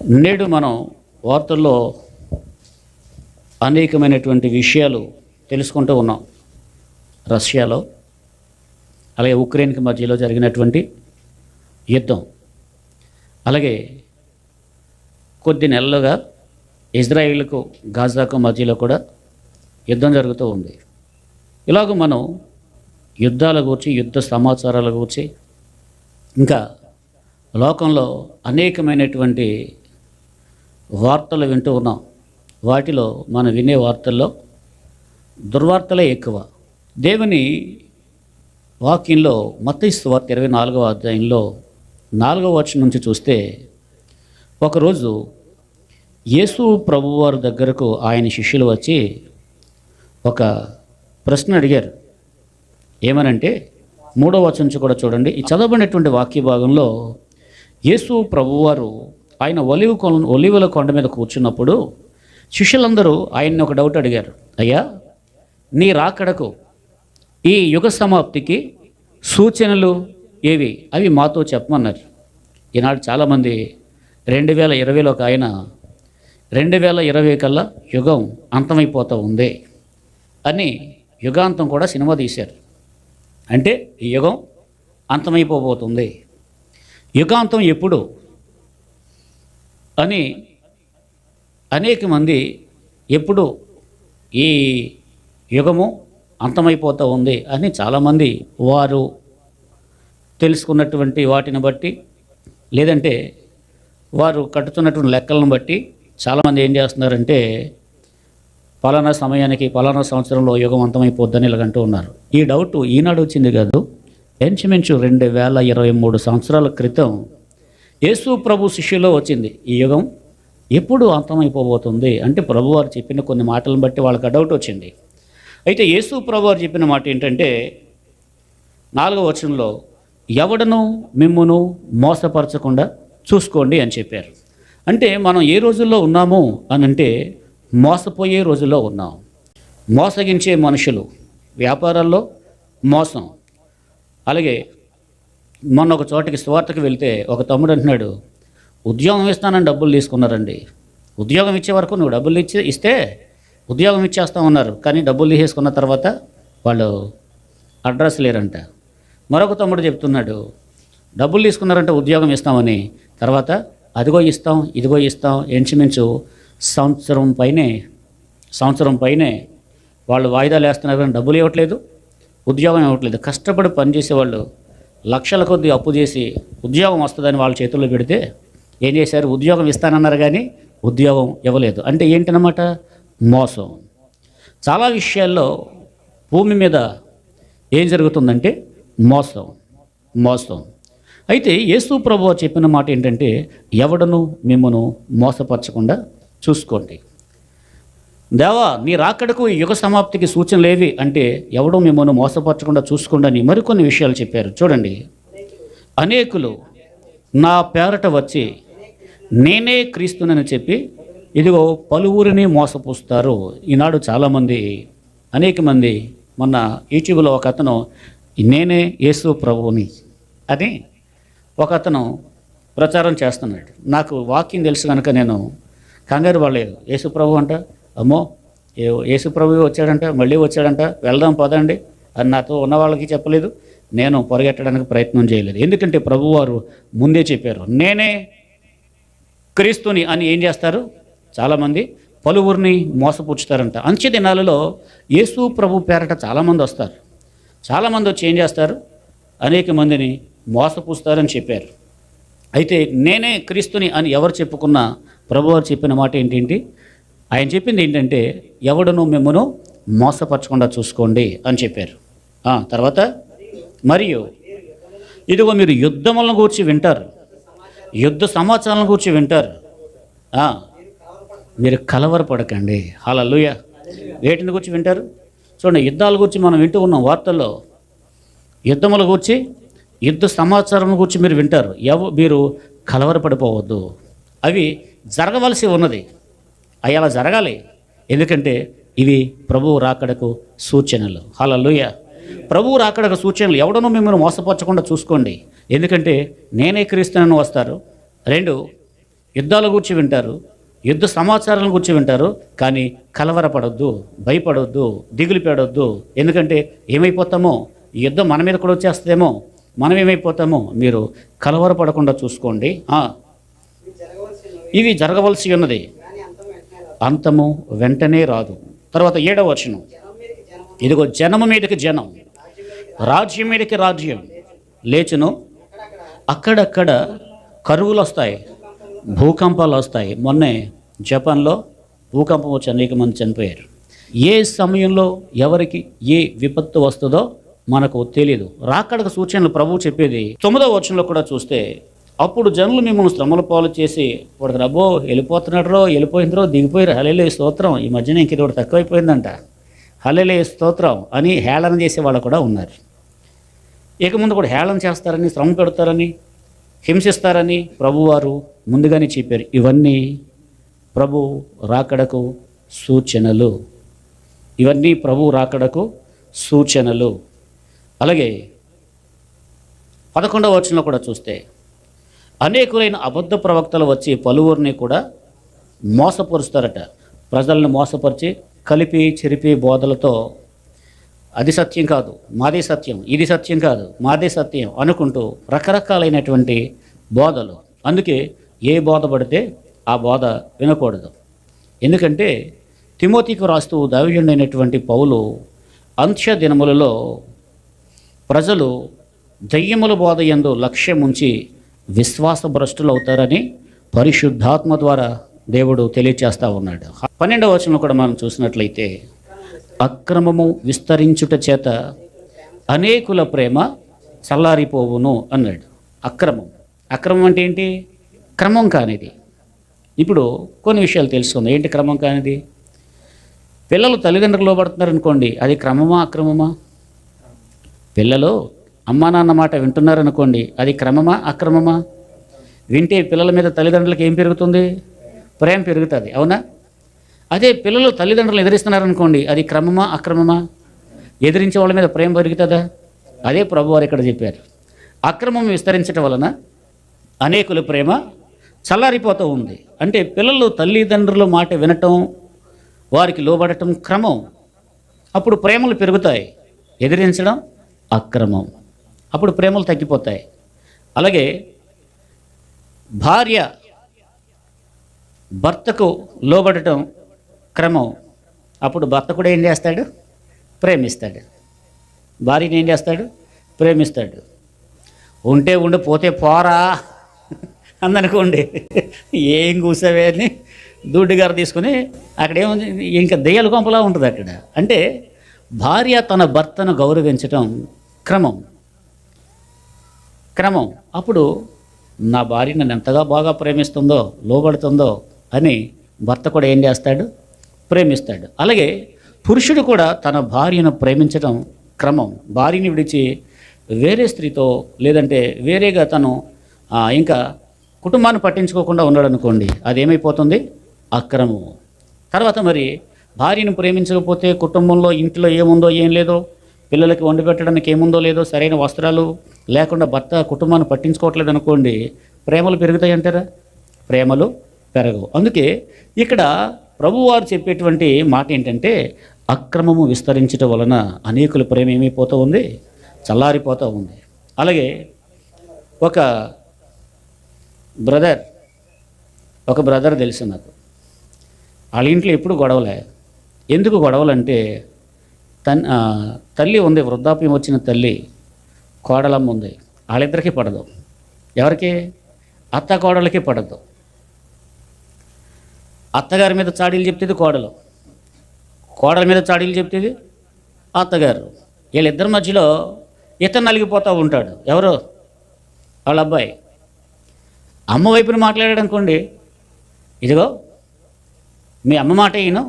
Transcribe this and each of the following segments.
నేడు మనం వార్తల్లో అనేకమైనటువంటి విషయాలు తెలుసుకుంటూ ఉన్నాం. రష్యాలో అలాగే ఉక్రెయిన్కి మధ్యలో జరిగినటువంటి యుద్ధం, అలాగే కొద్ది నెలలుగా ఇజ్రాయిల్కు గాజాకు మధ్యలో కూడా యుద్ధం జరుగుతూ ఉంది. ఇలాగ మనం యుద్ధాల గురించి, యుద్ధ సమాచారాల గురించి, ఇంకా లోకంలో అనేకమైనటువంటి వార్తలు వింటూ ఉన్నాం. వాటిలో మనం వినే వార్తల్లో దుర్వార్తలే ఎక్కువ. దేవుని వాక్యంలో మత్తయి సువార్త 24వ అధ్యాయంలో 4వ వచనం నుంచి చూస్తే, ఒకరోజు యేసు ప్రభువారి దగ్గరకు ఆయన శిష్యులు వచ్చి ఒక ప్రశ్న అడిగారు. ఏమనంటే 3వ వచనం నుంచి కూడా చూడండి. ఈ చదవబడినటువంటి వాక్య భాగంలో యేసు ప్రభువారు ఆయన ఒలివల కొండ మీద కూర్చున్నప్పుడు శిష్యులందరూ ఆయన్ని ఒక డౌట్ అడిగారు. అయ్యా, నీ రాకడకు, ఈ యుగ సమాప్తికి సూచనలు ఏవి, అవి మాతో చెప్పమన్నారు. ఈనాడు చాలామంది 2020లో ఒక ఆయన 2020 కల్లా యుగం అంతమైపోతూ ఉంది అని యుగాంతం కూడా సినిమా తీశారు. అంటే ఈ యుగం అంతమైపోబోతుంది, యుగాంతం ఎప్పుడు అని అనేక మంది ఎప్పుడు ఈ యుగము అంతమైపోతూ ఉంది అని చాలామంది వారు తెలుసుకున్నటువంటి వాటిని బట్టి, లేదంటే వారు కట్టుతున్నటువంటి లెక్కలను బట్టి చాలామంది ఏం చేస్తున్నారంటే పలానా సమయానికి పలానా సంవత్సరంలో యుగం అంతమైపోద్దని ఇలాగంటూ ఉన్నారు. ఈ డౌట్ ఈనాడు వచ్చింది కాదు. ఇంచుమించు 2023 సంవత్సరాల క్రితం యేసు ప్రభు శిష్యులో వచ్చింది. ఈ యుగం ఎప్పుడు అంతమైపోబోతుంది అంటే ప్రభువారు చెప్పిన కొన్ని మాటలను బట్టి వాళ్ళకి ఆ డౌట్ వచ్చింది. అయితే యేసు ప్రభువారు చెప్పిన మాట ఏంటంటే 4వ వచనంలో, ఎవడను మిమ్మును మోసపరచకుండా చూసుకోండి అని చెప్పారు. అంటే మనం ఏ రోజుల్లో ఉన్నాము అని అంటే మోసపోయే రోజుల్లో ఉన్నాం. మోసగించే మనుషులు, వ్యాపారాల్లో మోసం. అలాగే మొన్న ఒక చోటకి స్వార్థకి వెళ్తే ఒక తమ్ముడు అంటున్నాడు, ఉద్యోగం ఇస్తానని డబ్బులు తీసుకున్నారండి. ఉద్యోగం ఇచ్చే వరకు నువ్వు డబ్బులు ఇస్తే ఉద్యోగం ఇచ్చేస్తామన్నారు, కానీ డబ్బులు తీసేసుకున్న తర్వాత వాళ్ళు అడ్రస్ లేరంట. మరొక తమ్ముడు చెప్తున్నాడు, డబ్బులు తీసుకున్నారంటే ఉద్యోగం ఇస్తామని, తర్వాత అదిగో ఇస్తాం ఇదిగో ఇస్తాం, ఇంచుమించు సంవత్సరం పైనే వాళ్ళు వాయిదాలు వేస్తున్నారు, కానీ డబ్బులు ఇవ్వట్లేదు, ఉద్యోగం ఇవ్వట్లేదు. కష్టపడి పనిచేసేవాళ్ళు లక్షల కొద్దీ అప్పు చేసి ఉద్యోగం వస్తుందని వాళ్ళ చేతుల్లో పెడితే ఏం చేశారు, ఉద్యోగం ఇస్తానన్నారు కానీ ఉద్యోగం ఇవ్వలేదు. అంటే ఏంటన్నమాట, మోసం. చాలా విషయాల్లో భూమి మీద ఏం జరుగుతుందంటే మోసం. అయితే యేసు ప్రభువు చెప్పిన మాట ఏంటంటే, ఎవడను మిమ్మను మోసపరచకుండా చూసుకోండి. దేవా, నీ రాకడకు యుగ సమాప్తికి సూచనలు ఏవి అంటే, ఎవడో మిమ్మల్ని మోసపరచకుండా చూసుకోండి అని మరికొన్ని విషయాలు చెప్పారు. చూడండి, అనేకులు నా పేరట వచ్చి నేనే క్రీస్తునని చెప్పి ఇదిగో పలువురిని మోసపుస్తారు. ఈనాడు చాలామంది, అనేక మంది, మొన్న యూట్యూబ్లో ఒక అతను నేనే యేసు ప్రభువుని అని ఒక అతను ప్రచారం చేస్తున్నాడు. నాకు వాక్యం తెలుసు కనుక నేను కంగారు పడలేదు. యేసు ప్రభు అంట, అమ్మో యేసు ప్రభు వచ్చాడంట, మళ్ళీ వచ్చాడంట, వెళ్దాం పదండి అని నాతో ఉన్న వాళ్ళకి చెప్పలేదు. నేను పరిగెట్టడానికి ప్రయత్నం చేయలేదు. ఎందుకంటే ప్రభువారు ముందే చెప్పారు, నేనే క్రీస్తుని అని. ఏం చేస్తారు, చాలామంది పలువురిని మోసపుచ్చుతారంట. అంచె దినాలలో యేసు ప్రభు పేరట చాలామంది వస్తారు. చాలామంది వచ్చి ఏం చేస్తారు, అనేక మందిని మోసపుస్తారని చెప్పారు. అయితే నేనే క్రీస్తుని అని ఎవరు చెప్పుకున్నా ప్రభువారు చెప్పిన మాట ఏంటి, ఆయన చెప్పింది ఏంటంటే, ఎవడును మిమ్మను మోసపరచకుండా చూసుకోండి అని చెప్పారు. తర్వాత మరియు ఇదిగో మీరు యుద్ధములను గూర్చి వింటారు, యుద్ధ సమాచారాలను గూర్చి వింటారు, మీరు కలవరపడకండి. హల్లెలూయా. వేటిని గురించి వింటారు? చూడండి, యుద్ధాల గురించి మనం వింటూ ఉన్నాం వార్తల్లో. యుద్ధముల గురించి, యుద్ధ సమాచారం గురించి మీరు వింటారు. మీరు కలవరపడిపోవద్దు. అవి జరగవలసి ఉన్నది, అవి అలా జరగాలి. ఎందుకంటే ఇవి ప్రభువు రాకడకు సూచనలు. హల్లెలూయా. ప్రభువు రాకడకు సూచనలు. ఎవడనో మిమ్మల్ని మోసపరచకుండా చూసుకోండి. ఎందుకంటే నేనే క్రీస్తునని వస్తారు. 2, యుద్ధాల గురించి వింటారు, యుద్ధ సమాచారాల గురించి వింటారు, కానీ కలవరపడొద్దు, భయపడొద్దు, దిగులు పడొద్దు. ఎందుకంటే ఏమైపోతామో, ఈ యుద్ధం మన మీద కూడా వచ్చేస్తుందేమో, మనం ఏమైపోతామో మీరు కలవరపడకుండా చూసుకోండి. ఇవి జరగవలసి ఉన్నది, అంతము వెంటనే రాదు. తర్వాత 7వ వచనం, ఇదిగో జనము మీదకి జనం, రాజ్యం మీదకి రాజ్యం లేచును, అక్కడక్కడ కరువులు వస్తాయి, భూకంపాలు వస్తాయి. మొన్నే జపాన్లో భూకంపం వచ్చి అనేక మంది చనిపోయారు. ఏ సమయంలో ఎవరికి ఏ విపత్తు వస్తుందో మనకు తెలియదు. రాకడకు సూచనలు ప్రభువు చెప్పేది 9వ వచనంలో కూడా చూస్తే, అప్పుడు జనులు మిమ్మల్ని శ్రమల పాలు చేసి, వాడికి రబ్బో వెళ్ళిపోతున్నాడరో, వెళ్ళిపోయిందరో, దిగిపోయారు, హల్లెలూయా స్తోత్రం, ఈ మధ్యన ఇంక ఇది ఒకటి తక్కువైపోయిందంట, హల్లెలూయా స్తోత్రం అని హేళన చేసే వాళ్ళు కూడా ఉన్నారు. ఇక ముందు కూడా హేళన చేస్తారని, శ్రమ పెడతారని, హింసిస్తారని ప్రభువారు ముందుగానే చెప్పారు. ఇవన్నీ ప్రభు రాకడకు సూచనలు, ఇవన్నీ ప్రభు రాకడకు సూచనలు. అలాగే 11వ వచనంలో కూడా చూస్తే, అనేకులైన అబద్ధ ప్రవక్తలు వచ్చి పలువురిని కూడా మోసపరుస్తారట. ప్రజలను మోసపరిచి కలిపి చెరిపి బోధలతో అది సత్యం కాదు, మాదే సత్యం, ఇది సత్యం కాదు, మాదే సత్యం అనుకుంటూ రకరకాలైనటువంటి బోధలు. అందుకే ఏ బోధ పడితే ఆ బోధ వినకూడదు. ఎందుకంటే తిమోతికి రాస్తూ దైవజనుడైనటువంటి పౌలు, అంత్య దినములలో ప్రజలు దయ్యముల బోధ యందు లక్ష్యముంచి విశ్వాస భ్రష్టులు అవుతారని పరిశుద్ధాత్మ ద్వారా దేవుడు తెలియచేస్తూ ఉన్నాడు. 12వ వచనంలో కూడా మనం చూసినట్లయితే, అక్రమము విస్తరించుట చేత అనేకుల ప్రేమ చల్లారిపోవును అన్నాడు. అక్రమం అంటే ఏంటి? క్రమం కానిది. ఇప్పుడు కొన్ని విషయాలు తెలుసుకుందాం. ఏంటి క్రమం కానిది? పిల్లలు తల్లిదండ్రులు లోబడుతున్నారనుకోండి, అది క్రమమా అక్రమమా? పిల్లలు అమ్మా నాన్న మాట వింటున్నారనుకోండి, అది క్రమమా అక్రమమా? వింటే పిల్లల మీద తల్లిదండ్రులకు ఏం పెరుగుతుంది? ప్రేమ పెరుగుతుంది, అవునా? అదే పిల్లలు తల్లిదండ్రులు ఎదిరిస్తున్నారనుకోండి, అది క్రమమా అక్రమమా? ఎదిరించే వాళ్ళ మీద ప్రేమ పెరుగుతుందా? అదే ప్రభువారు ఇక్కడ చెప్పారు. అక్రమం విస్తరించడం వలన అనేకుల ప్రేమ చల్లారిపోతూ ఉంది. అంటే పిల్లలు తల్లిదండ్రుల మాట వినటం, వారికి లోబడటం క్రమం. అప్పుడు ప్రేమలు పెరుగుతాయి. ఎదిరించడం అక్రమం. అప్పుడు ప్రేమలు తగ్గిపోతాయి. అలాగే భార్య భర్తకు లోబడటం క్రమం. అప్పుడు భర్త కూడా ఏం చేస్తాడు? ప్రేమిస్తాడు. భార్యని ఏం చేస్తాడు? ప్రేమిస్తాడు. ఉంటే ఉండి పోతే పోరా అందనుకోండి, ఏం కూసావే అని దుడ్డుగారు తీసుకుని అక్కడ ఏముంది, ఇంకా దెయ్యాల కొంపలా ఉంటుంది అక్కడ. అంటే భార్య తన భర్తను గౌరవించటం క్రమం. అప్పుడు నా భార్య నన్ను ఎంతగా బాగా ప్రేమిస్తుందో, లోబడుతుందో అని భర్త కూడా ఏం చేస్తాడు? ప్రేమిస్తాడు. అలాగే పురుషుడు కూడా తన భార్యను ప్రేమించడం క్రమం. భార్యని విడిచి వేరే స్త్రీతో, లేదంటే వేరేగా తను ఇంకా కుటుంబాన్ని పట్టించుకోకుండా ఉన్నాడు అనుకోండి, అదేమైపోతుంది? అక్రమం. తర్వాత మరి భార్యను ప్రేమించకపోతే కుటుంబంలో ఇంట్లో ఏముందో ఏం లేదో, పిల్లలకి వండి పెట్టడానికి ఏముందో లేదో, సరైన వస్త్రాలు లేకుండా భర్త కుటుంబాన్ని పట్టించుకోవట్లేదు అనుకోండి, ప్రేమలు పెరుగుతాయి అంటారా? ప్రేమలు పెరగవు. అందుకే ఇక్కడ ప్రభువారు చెప్పేటువంటి మాట ఏంటంటే, అక్రమము విస్తరించడం వలన అనేకుల ప్రేమ ఏమైపోతూ ఉంది? చల్లారిపోతూ ఉంది. అలాగే ఒక బ్రదర్ తెలుసు నాకు. వాళ్ళ ఇంట్లో ఎప్పుడు గొడవలే. ఎందుకు గొడవలంటే, తల్లి ఉంది, వృద్ధాప్యం వచ్చిన తల్లి, కోడలమ్మ ఉంది. వాళ్ళిద్దరికీ పడదు. ఎవరికి? అత్త కోడలకి పడదు. అత్తగారి మీద చాడీలు చెప్తేది కోడలు, కోడల మీద చాడీలు చెప్తేది అత్తగారు. వీళ్ళిద్దరి మధ్యలో ఇతను నలిగిపోతూ ఉంటాడు. ఎవరు? వాళ్ళ అబ్బాయి. అమ్మ వైపున మాట్లాడాడు అనుకోండి, ఇదిగో మీ అమ్మ మాట ఈయను,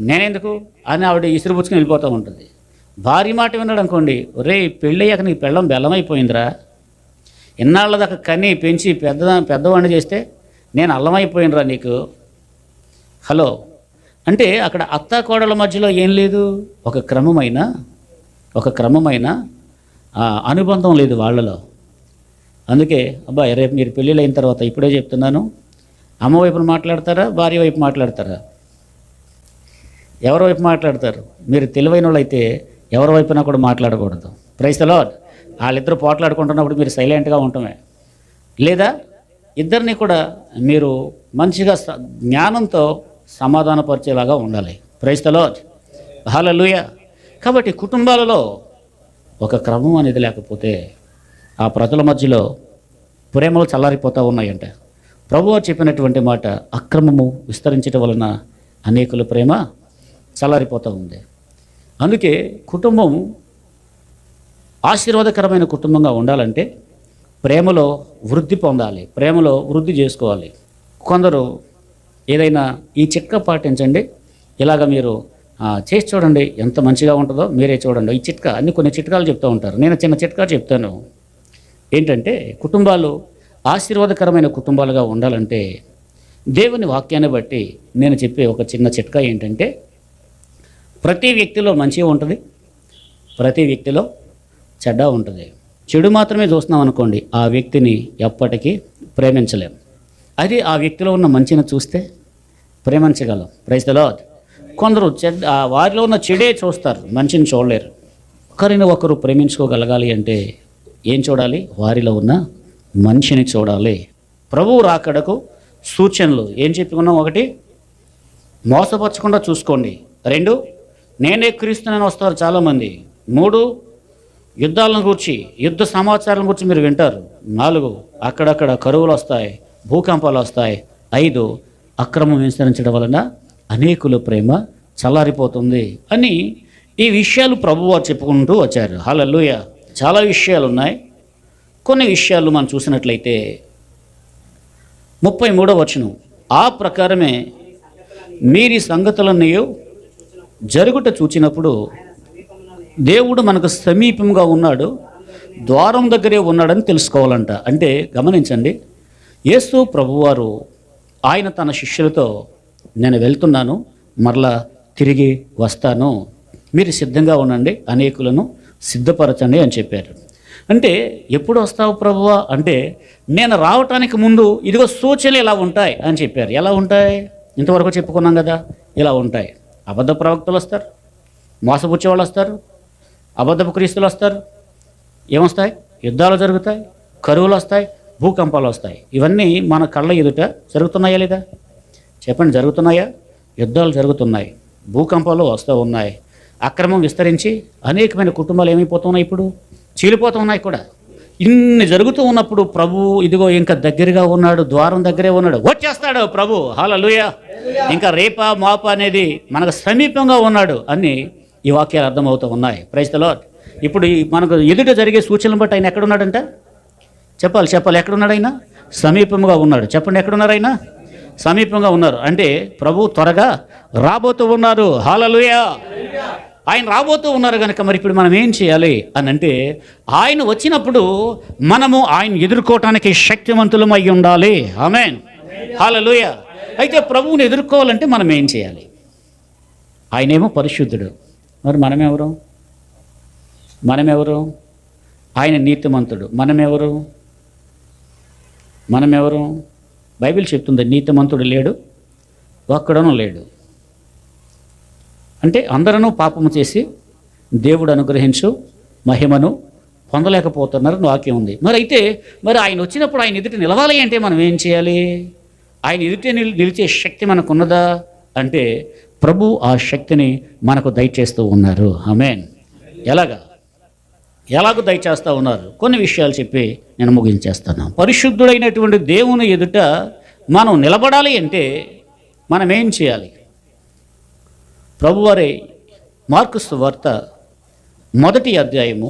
నేనెందుకు అని ఆవిడ ఇసురుపుచ్చుకుని వెళ్ళిపోతూ ఉంటుంది. భార్య మాట విన్నాడు అనుకోండి, రే పెళ్ళయ్యాక నీకు పెళ్ళం బెల్లమైపోయిందిరా, ఇన్నాళ్ళ దాకా కని పెంచి పెద్దవాడిని చేస్తే నేను అల్లమైపోయినరా నీకు. హలో అంటే అక్కడ అత్త కోడల మధ్యలో ఏం లేదు? ఒక క్రమమైన అనుబంధం లేదు వాళ్ళలో. అందుకే అబ్బాయి, రేపు మీరు పెళ్ళిళ్ళు అయిన తర్వాత ఇప్పుడే చెప్తున్నాను, అమ్మ వైపున మాట్లాడతారా, భార్య వైపు మాట్లాడతారా? ఎవరి వైపు మాట్లాడతారు? మీరు తెలివైన వాళ్ళు అయితే ఎవరి వైపునా కూడా మాట్లాడకూడదు. Praise the lord. వాళ్ళిద్దరూ పోట్లాడుకుంటున్నప్పుడు మీరు సైలెంట్గా ఉండటమే. లేదా ఇద్దరిని కూడా మీరు మంచిగా జ్ఞానంతో సమాధానపరిచేలాగా ఉండాలి. Praise the lord. హల్లెలూయా. కాబట్టి కుటుంబాలలో ఒక క్రమం అనేది లేకపోతే ఆ ప్రజల మధ్యలో ప్రేమలు చల్లారిపోతూ ఉన్నాయంట. ప్రభువు చెప్పినటువంటి మాట, అక్రమము విస్తరించడం వలన అనేకుల ప్రేమ చల్లారిపోతూ ఉంది. అందుకే కుటుంబం ఆశీర్వాదకరమైన కుటుంబంగా ఉండాలంటే ప్రేమలో వృద్ధి పొందాలి, ప్రేమలో వృద్ధి చేసుకోవాలి. కొందరు ఏదైనా ఈ చిట్కా పాటించండి, ఇలాగ మీరు చేసి చూడండి ఎంత మంచిగా ఉంటుందో మీరే చూడండి. ఈ చిట్కా అన్ని కొన్ని చిట్కాలు చెప్తూ ఉంటారు. నేను చిన్న చిట్కా చెప్తాను. ఏంటంటే కుటుంబాలు ఆశీర్వాదకరమైన కుటుంబాలుగా ఉండాలంటే దేవుని వాక్యాన్ని బట్టి నేను చెప్పే ఒక చిన్న చిట్కా ఏంటంటే, ప్రతి వ్యక్తిలో మంచి ఉంటుంది, ప్రతి వ్యక్తిలో చెడ్డ ఉంటుంది. చెడు మాత్రమే చూస్తున్నాం అనుకోండి, ఆ వ్యక్తిని ఎప్పటికీ ప్రేమించలేం. అది ఆ వ్యక్తిలో ఉన్న మంచిని చూస్తే ప్రేమించగలం. Praise the lord. కొందరు వారిలో ఉన్న చెడే చూస్తారు, మంచిని చూడలేరు. ఒకరిని ఒకరు ప్రేమించుకోగలగాలి అంటే ఏం చూడాలి? వారిలో ఉన్న మంచిని చూడాలి. ప్రభువు రాకడకు సూచనలు ఏం చెప్పుకున్నాం? 1, మోసపరచకుండా చూసుకోండి. 2, నేనే క్రీస్తునని వస్తారు చాలామంది. 3, యుద్ధాలను గురించి, యుద్ధ సమాచారం గురించి మీరు వింటారు. 4, అక్కడక్కడ కరువులు వస్తాయి, భూకంపాలు వస్తాయి. 5, అక్రమం విస్తరించడం వలన అనేకుల ప్రేమ చల్లారిపోతుంది అని ఈ విషయాలు ప్రభువారు చెప్పుకుంటూ వచ్చారు. హల్లెలూయా. చాలా విషయాలు ఉన్నాయి. కొన్ని విషయాలు మనం చూసినట్లయితే 33వ వచనం, ఆ ప్రకారమే మీరీ సంగతులన్నీ జరుగుట చూచినప్పుడు దేవుడు మనకు సమీపంగా ఉన్నాడు, ద్వారం దగ్గరే ఉన్నాడని తెలుసుకోవాలంట. అంటే గమనించండి, యేసు ప్రభువారు ఆయన తన శిష్యులతో నేను వెళ్తున్నాను, మరలా తిరిగి వస్తాను, మీరు సిద్ధంగా ఉండండి, అనేకులను సిద్ధపరచండి అని చెప్పారు. అంటే ఎప్పుడు వస్తావు ప్రభువా అంటే, నేను రావటానికి ముందు ఇదిగో సూచనలు ఇలా ఉంటాయి అని చెప్పారు. ఎలా ఉంటాయి? ఇంతవరకు చెప్పుకున్నాం కదా. ఇలా ఉంటాయి. అబద్ధ ప్రవక్తలు వస్తారు, మోసపుచ్చేవాళ్ళు వస్తారు, అబద్ధపు క్రీస్తులు వస్తారు. ఏమొస్తాయి? యుద్ధాలు జరుగుతాయి, కరువులు వస్తాయి, భూకంపాలు వస్తాయి. ఇవన్నీ మన కళ్ళ ఎదుట జరుగుతున్నాయా లేదా? చెప్పండి, జరుగుతున్నాయా? యుద్ధాలు జరుగుతున్నాయి, భూకంపాలు వస్తూ ఉన్నాయి, అక్రమం విస్తరించి అనేకమైన కుటుంబాలు ఏమైపోతున్నాయి, ఇప్పుడు చీలిపోతూ ఉన్నాయి కూడా. ఇన్ని జరుగుతూ ఉన్నప్పుడు ప్రభు ఇదిగో ఇంకా దగ్గరగా ఉన్నాడు, ద్వారం దగ్గరే ఉన్నాడు, వచ్చేస్తాడు ప్రభు. హల్లెలూయా. ఇంకా రేపా మాపా అనేది మనకు సమీపంగా ఉన్నాడు అని ఈ వాక్యాలు అర్థమవుతూ ఉన్నాయి. Praise the lord. ఇప్పుడు మనకు ఎదుట జరిగే సూచనలు బట్టి ఆయన ఎక్కడున్నాడంట? చెప్పాలి, ఎక్కడున్నాడు ఆయన? సమీపంగా ఉన్నాడు. చెప్పండి, ఎక్కడున్నారు ఆయన? సమీపంగా ఉన్నారు. అంటే ప్రభు త్వరగా రాబోతూ ఉన్నారు. హల్లెలూయా. ఆయన రాబోతూ ఉన్నారు కనుక మరి ఇప్పుడు మనం ఏం చేయాలి అని అంటే, ఆయన వచ్చినప్పుడు మనము ఆయన ఎదుర్కోవటానికి శక్తివంతులం అయి ఉండాలి. ఆమేన్. హల్లెలూయా. అయితే ప్రభువుని ఎదుర్కోవాలంటే మనం ఏం చేయాలి? ఆయనేమో పరిశుద్ధుడు, మరి మనమెవరు? ఆయన నీతిమంతుడు, మనమెవరు? బైబిల్ చెప్తుంది నీతిమంతుడు లేడు, ఒక్కడనూ లేడు. అంటే అందరూ పాపము చేసి దేవుడు అనుగ్రహించు మహిమను పొందలేకపోతున్నారని వాక్యం ఉంది. మరి ఆయన వచ్చినప్పుడు ఆయన ఎదుట నిలవాలి అంటే మనం ఏం చేయాలి? ఆయన ఎదుట నిలిచే శక్తి మనకు ఉన్నదా అంటే ప్రభు ఆ శక్తిని మనకు దయచేస్తూ ఉన్నారు. ఆమేన్. ఎలాగో దయచేస్తూ ఉన్నారు. కొన్ని విషయాలు చెప్పి నేను ముగించేస్తాను. పరిశుద్ధుడైనటువంటి దేవుని ఎదుట మనం నిలబడాలి అంటే మనం ఏం చేయాలి? ప్రభువారే మార్కు సువార్త 1వ అధ్యాయము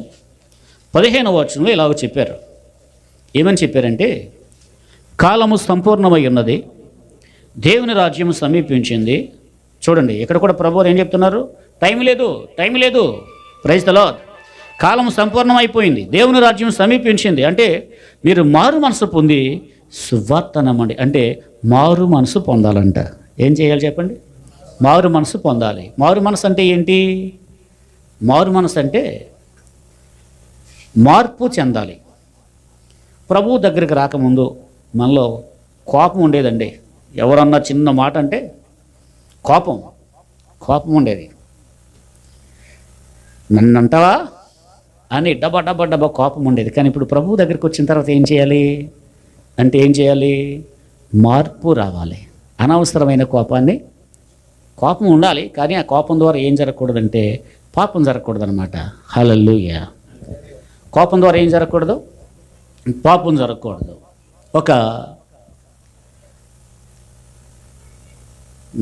15వ వచనంలో ఇలాగ చెప్పారు. ఏమని చెప్పారంటే, కాలము సంపూర్ణమై ఉన్నది, దేవుని రాజ్యము సమీపించింది. చూడండి, ఇక్కడ కూడా ప్రభువారు ఏం చెప్తున్నారు? టైం లేదు. Praise the lord. కాలం సంపూర్ణమైపోయింది, దేవుని రాజ్యం సమీపించింది. అంటే మీరు మారు మనసు పొంది సువార్త నమ్మండి. అంటే మారు మనసు పొందాలంట. ఏం చేయాలి చెప్పండి? మారు మనసు పొందాలి. మారు మనసు అంటే ఏంటి? మారు మనసు అంటే మార్పు చెందాలి. ప్రభువు దగ్గరికి రాకముందు మనలో కోపం ఉండేదండి, ఎవరన్నా చిన్న మాట అంటే కోపం ఉండేది. నన్ను అంటావా అని డబ్బా కోపం ఉండేది. కానీ ఇప్పుడు ప్రభువు దగ్గరికి వచ్చిన తర్వాత ఏం చేయాలి? మార్పు రావాలి. అనవసరమైన కోపం ఉండాలి, కానీ ఆ కోపం ద్వారా ఏం జరగకూడదంటే పాపం జరగకూడదనమాట. హల్లెలూయా. కోపం ద్వారా ఏం జరగకూడదు? పాపం జరగకూడదు. ఒక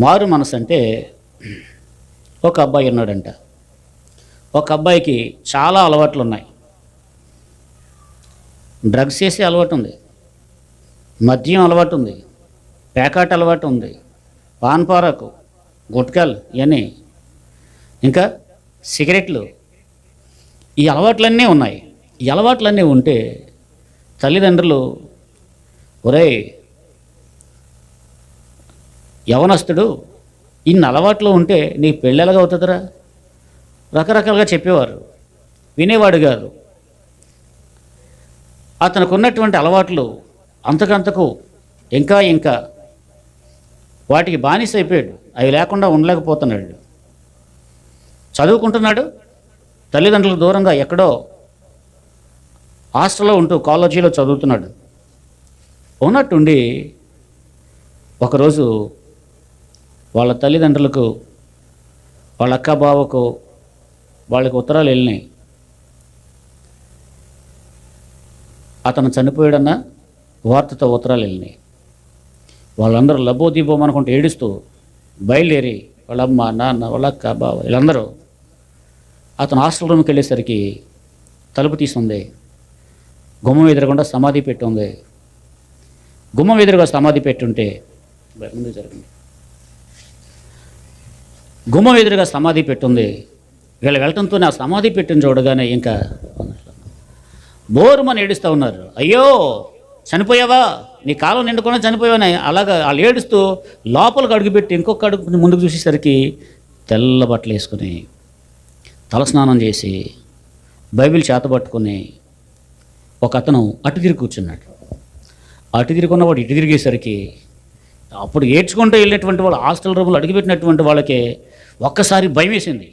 మారు మనసు అంటే ఒక అబ్బాయి ఉన్నాడంట. ఒక అబ్బాయికి చాలా అలవాట్లు ఉన్నాయి. డ్రగ్స్ చేసే అలవాటు ఉంది, మద్యం అలవాటు ఉంది, పేకాట అలవాటు ఉంది, పాన్పారకు, గుట్కాలు ఇవన్నీ, ఇంకా సిగరెట్లు, ఈ అలవాట్లన్నీ ఉన్నాయి. ఈ అలవాట్లన్నీ ఉంటే తల్లిదండ్రులు, ఒరేయ్ యవనస్తుడు ఇన్ని అలవాట్లు ఉంటే నీ పెళ్ళెలాగా అవుతుందిరా, రకరకాలుగా చెప్పేవారు. వినేవాడు కాదు. అతనికి ఉన్నటువంటి అలవాట్లు అంతకంతకు ఇంకా వాటికి బానిస అయిపోయాడు. అవి లేకుండా ఉండలేకపోతున్నాడు. చదువుకుంటున్నాడు, తల్లిదండ్రులకు దూరంగా ఎక్కడో హాస్టల్లో ఉంటూ కాలేజీలో చదువుతున్నాడు. ఉన్నట్టుండి ఒకరోజు వాళ్ళ తల్లిదండ్రులకు, వాళ్ళ అక్క బావకు, వాళ్ళకి ఉత్తరాలు వెళ్ళినాయి. అతను చనిపోయాడన్న వార్తతో ఉత్తరాలు వెళ్ళినాయి. వాళ్ళందరూ లబోదీబోం అనుకుంటూ ఏడుస్తూ బయలుదేరి వాళ్ళ అమ్మ, నాన్న, వాళ్ళ అక్క, బావ వీళ్ళందరూ అతను హాస్టల్ రూమ్కి వెళ్ళేసరికి తలుపు తీసుంది. గుమ్మం ఎదురుగుండా సమాధి పెట్టి ఉంది. గుమ్మం ఎదురుగా సమాధి పెట్టుంటే గుమ్మం ఎదురుగా సమాధి పెట్టుంది. వీళ్ళు వెళ్ళటంతో ఆ సమాధి పెట్టిన చూడగానే ఇంకా బోరుమని ఏడుస్తూ ఉన్నారు. అయ్యో చనిపోయావా, నీ కాలం నిండుకుండా చనిపోయావని అలాగా వాళ్ళు ఏడుస్తూ లోపలికి అడుగుపెట్టి ఇంకొక అడుగు ముందుకు చూసేసరికి తెల్ల బట్టలు వేసుకుని తలస్నానం చేసి బైబిల్ చేతబట్టుకుని ఒక అతను అటు తిరిగి కూర్చున్నాడు. అటు తిరుగున్నవాడు ఇటు తిరిగేసరికి అప్పుడు ఏడ్చుకుంటూ వెళ్ళినటువంటి వాళ్ళు హాస్టల్ రూమ్లో అడుగుపెట్టినటువంటి వాళ్ళకి ఒక్కసారి భయం వేసింది.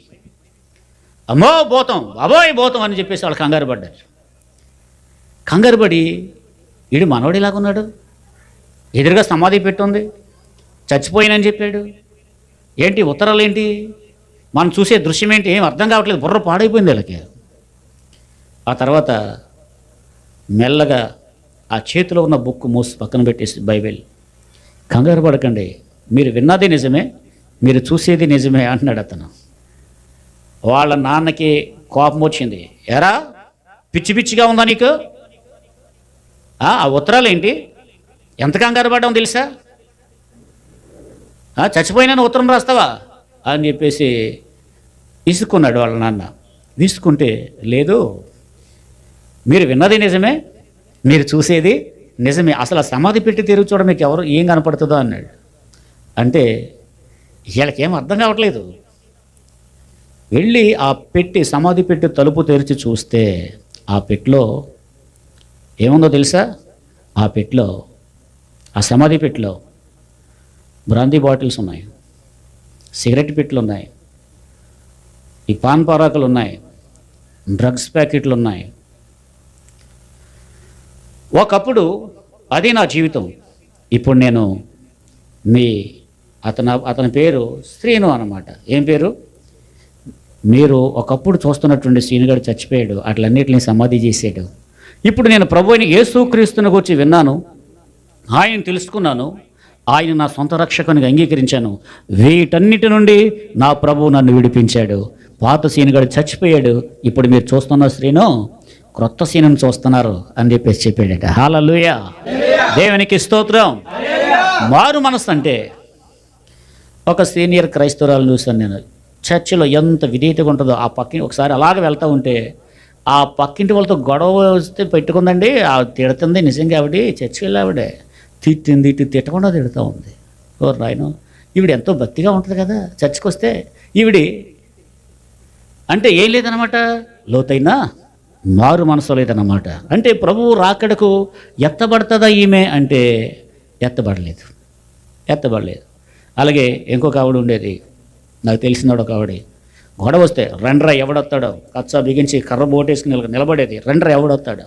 అమ్మో పోతాం, బాబోయ్ పోతాం అని చెప్పేసి వాళ్ళు కంగారు పడ్డారు. కంగారు పడి వీడు మనవాడు ఇలాగున్నాడు, ఎదురుగా సమాధి పెట్టుంది, చచ్చిపోయినని చెప్పాడు, ఏంటి ఉత్తరాలు ఏంటి, మనం చూసే దృశ్యం ఏంటి, ఏం అర్థం కావట్లేదు, బుర్ర పాడైపోయింది వీళ్ళకి. ఆ తర్వాత మెల్లగా ఆ చేతిలో ఉన్న బుక్ మూసి పక్కన పెట్టేసి బైబిల్, కంగారు పడకండి, మీరు విన్నది నిజమే, మీరు చూసేది నిజమే అంటున్నాడు అతను. వాళ్ళ నాన్నకి కోపం వచ్చింది. ఎరా పిచ్చిగా ఉందా నీకు, ఆ ఉత్తరాలు ఏంటి, ఎంత కంగారు పడ్డామో తెలుసా, చచ్చిపోయినా ఉత్తరం రాస్తావా అని చెప్పేసి విసుక్కున్నాడు వాళ్ళ నాన్న. విసుక్కుంటే లేదు, మీరు విన్నది నిజమే, మీరు చూసేది నిజమే, అసలు ఆ సమాధి పెట్టి తిరిగి చూడ మీకు ఎవరు ఏం కనపడుతుందో అన్నాడు. అంటే వీళ్ళకేం అర్థం కావట్లేదు. వెళ్ళి ఆ పెట్టి సమాధి పెట్టి తలుపు తెరిచి చూస్తే ఆ పెట్టిలో ఏముందో తెలుసా, ఆ పెట్టిలో, ఆ సమాధి పెట్టిలో బ్రాందీ బాటిల్స్ ఉన్నాయి, సిగరెట్ పెట్టెలు ఉన్నాయి, ఈ పాన్ పరాకులు ఉన్నాయి, డ్రగ్స్ ప్యాకెట్లు ఉన్నాయి. ఒకప్పుడు అది నా జీవితం. ఇప్పుడు నేను అతని పేరు శ్రీను అన్నమాట. ఏం పేరు, మీరు ఒకప్పుడు చూస్తున్నటువంటి శ్రీనుగాడు చచ్చిపోయాడు, అట్లన్నిటిని సమాధి చేసాడు. ఇప్పుడు నేను ప్రభువుని యేసుక్రీస్తుని గురించి విన్నాను, ఆయన తెలుసుకున్నాను, ఆయన నా సొంత రక్షకునిగా అంగీకరించాను. వీటన్నిటి నుండి నా ప్రభువు నన్ను విడిపించాడు. పాత శ్రీనుగాడు చచ్చిపోయాడు, ఇప్పుడు మీరు చూస్తున్న శ్రీను క్రొత్త సీనుని చూస్తున్నారు అని చెప్పేసి చెప్పాడట. హల్లెలూయా, దేవునికి స్తోత్రం. మారు మనసు అంటే ఒక సీనియర్ క్రైస్తవురాలు చూశాను నేను. చర్చిలో ఎంత విధేయతగా ఉంటుందో, ఆ పక్కింటి ఒకసారి అలాగ వెళ్తూ ఉంటే ఆ పక్కింటి వాళ్ళతో గొడవ వస్తే పెట్టుకుందండి, ఆ తిడుతుంది. నిజంగా ఆవిడ చర్చికి వెళ్ళి ఆవిడే తిట్టకుండా తిడుతూ ఉంది. ఓ రాయను, ఈవిడ ఎంతో భక్తిగా ఉంటుంది కదా, చర్చికి వస్తే ఈవిడి అంటే ఏం లేదనమాట, లోతైన మారు మనసు లేదన్నమాట. అంటే ప్రభువు రాకడకు ఎత్తబడుతుందా ఈమె అంటే ఎత్తబడలేదు. ఎత్తబడలేదు. అలాగే ఇంకొక ఆవిడ ఉండేది, నాకు తెలిసినాడు ఒక ఆవిడ, గొడవ వస్తే రండ్రా ఎవడొస్తాడో కచ్చా బిగించి కర్ర బోటేసుకుని నిలబడేది, రండ్రా ఎవడొస్తాడో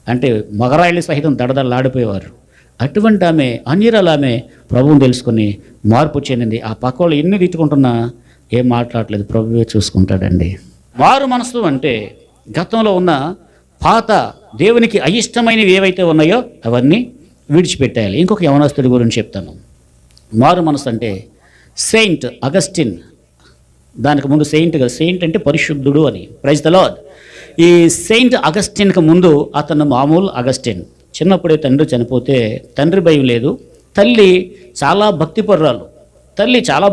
అంటే మగరాయిలు సహితం దడదడలాడిపోయేవారు. అటువంటి ఆమె, అన్యురాలు ఆమె ప్రభువుని తెలుసుకుని మార్పు చెందింది. ఆ పక్క వాళ్ళు ఎన్ని తిట్టుకుంటున్నా ఏం మాట్లాడలేదు, ప్రభువే చూసుకుంటాడండి. మారు మనసు అంటే గతంలో ఉన్న పాత దేవునికి అయిష్టమైనవి ఏవైతే ఉన్నాయో అవన్నీ విడిచిపెట్టాలి. ఇంకొక యవనస్తుడి గురించి చెప్తాను. మారు మనసు అంటే సెయింట్ అగస్టిన్, దానికి ముందు సెయింట్ అంటే పరిశుద్ధుడు అని. Praise the lord. ఈ సెయింట్ అగస్టిన్కి ముందు అతను మామూలు అగస్టిన్. చిన్నప్పుడే తండ్రి చనిపోతే తండ్రి భయం లేదు, తల్లి చాలా భక్తిపర్రాలు, తల్లి చాలా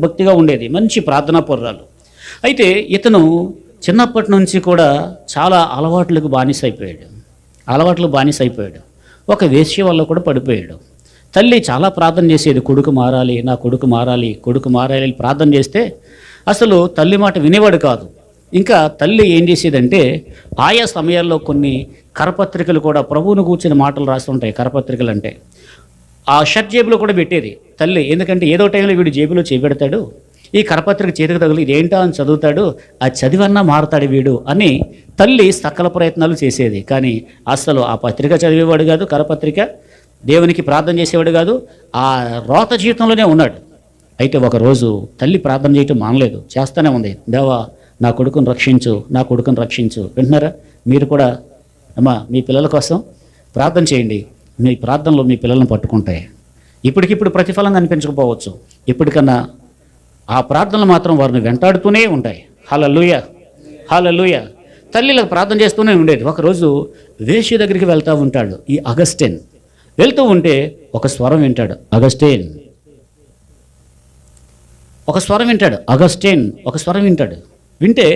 భక్తిగా ఉండేది, మంచి ప్రార్థనా పర్రాలు. అయితే ఇతను చిన్నప్పటి నుంచి కూడా చాలా అలవాట్లకు బానిస అయిపోయాడు. ఒక వేశ్య వల్ల కూడా పడిపోయాడు. తల్లి చాలా ప్రార్థన చేసేది, కొడుకు మారాలి, నా కొడుకు మారాలి, కొడుకు మారాలి అని ప్రార్థన చేస్తే అసలు తల్లి మాట వినేవాడు కాదు. ఇంకా తల్లి ఏం చేసేదంటే ఆయా సమయాల్లో కొన్ని కరపత్రికలు కూడా ప్రభువును కూర్చుని మాటలు రాస్తుంటాయి. కరపత్రికలు అంటే ఆ షర్ట్ జేబులో కూడా పెట్టేది తల్లి. ఎందుకంటే ఏదో టైంలో వీడు జేబులో చేపెడతాడు, ఈ కరపత్రిక చేతికి తగిలి ఇదేంటా అని చదువుతాడు, ఆ చదివన్నా మారతాడు వీడు అని తల్లి సకల ప్రయత్నాలు చేసేది. కానీ అసలు ఆ పత్రిక చదివేవాడు కాదు, కరపత్రిక దేవునికి ప్రార్థన చేసేవాడు కాదు, ఆ రోత జీవితంలోనే ఉన్నాడు. అయితే ఒకరోజు తల్లి ప్రార్థన చేయటం మానలేదు, చేస్తూనే ఉంది. దేవా నా కొడుకుని రక్షించు. వింటున్నారా? మీరు కూడా అమ్మా మీ పిల్లల కోసం ప్రార్థన చేయండి, మీ ప్రార్థనలో మీ పిల్లలను పట్టుకుంటాయి. ఇప్పటికిప్పుడు ప్రతిఫలం కనిపించకపోవచ్చు, ఇప్పటికన్నా ఆ ప్రార్థనలు మాత్రం వారిని వెంటాడుతూనే ఉంటాయి. హల్లెలూయా. తల్లిలకు ప్రార్థన చేస్తూనే ఉండేది. ఒకరోజు వేశ్య దగ్గరికి వెళ్తూ ఉంటాడు ఈ అగస్టిన్. వెళ్తూ ఉంటే ఒక స్వరం వింటాడు, అగస్టిన్. ఒక స్వరం వింటాడు. వింటే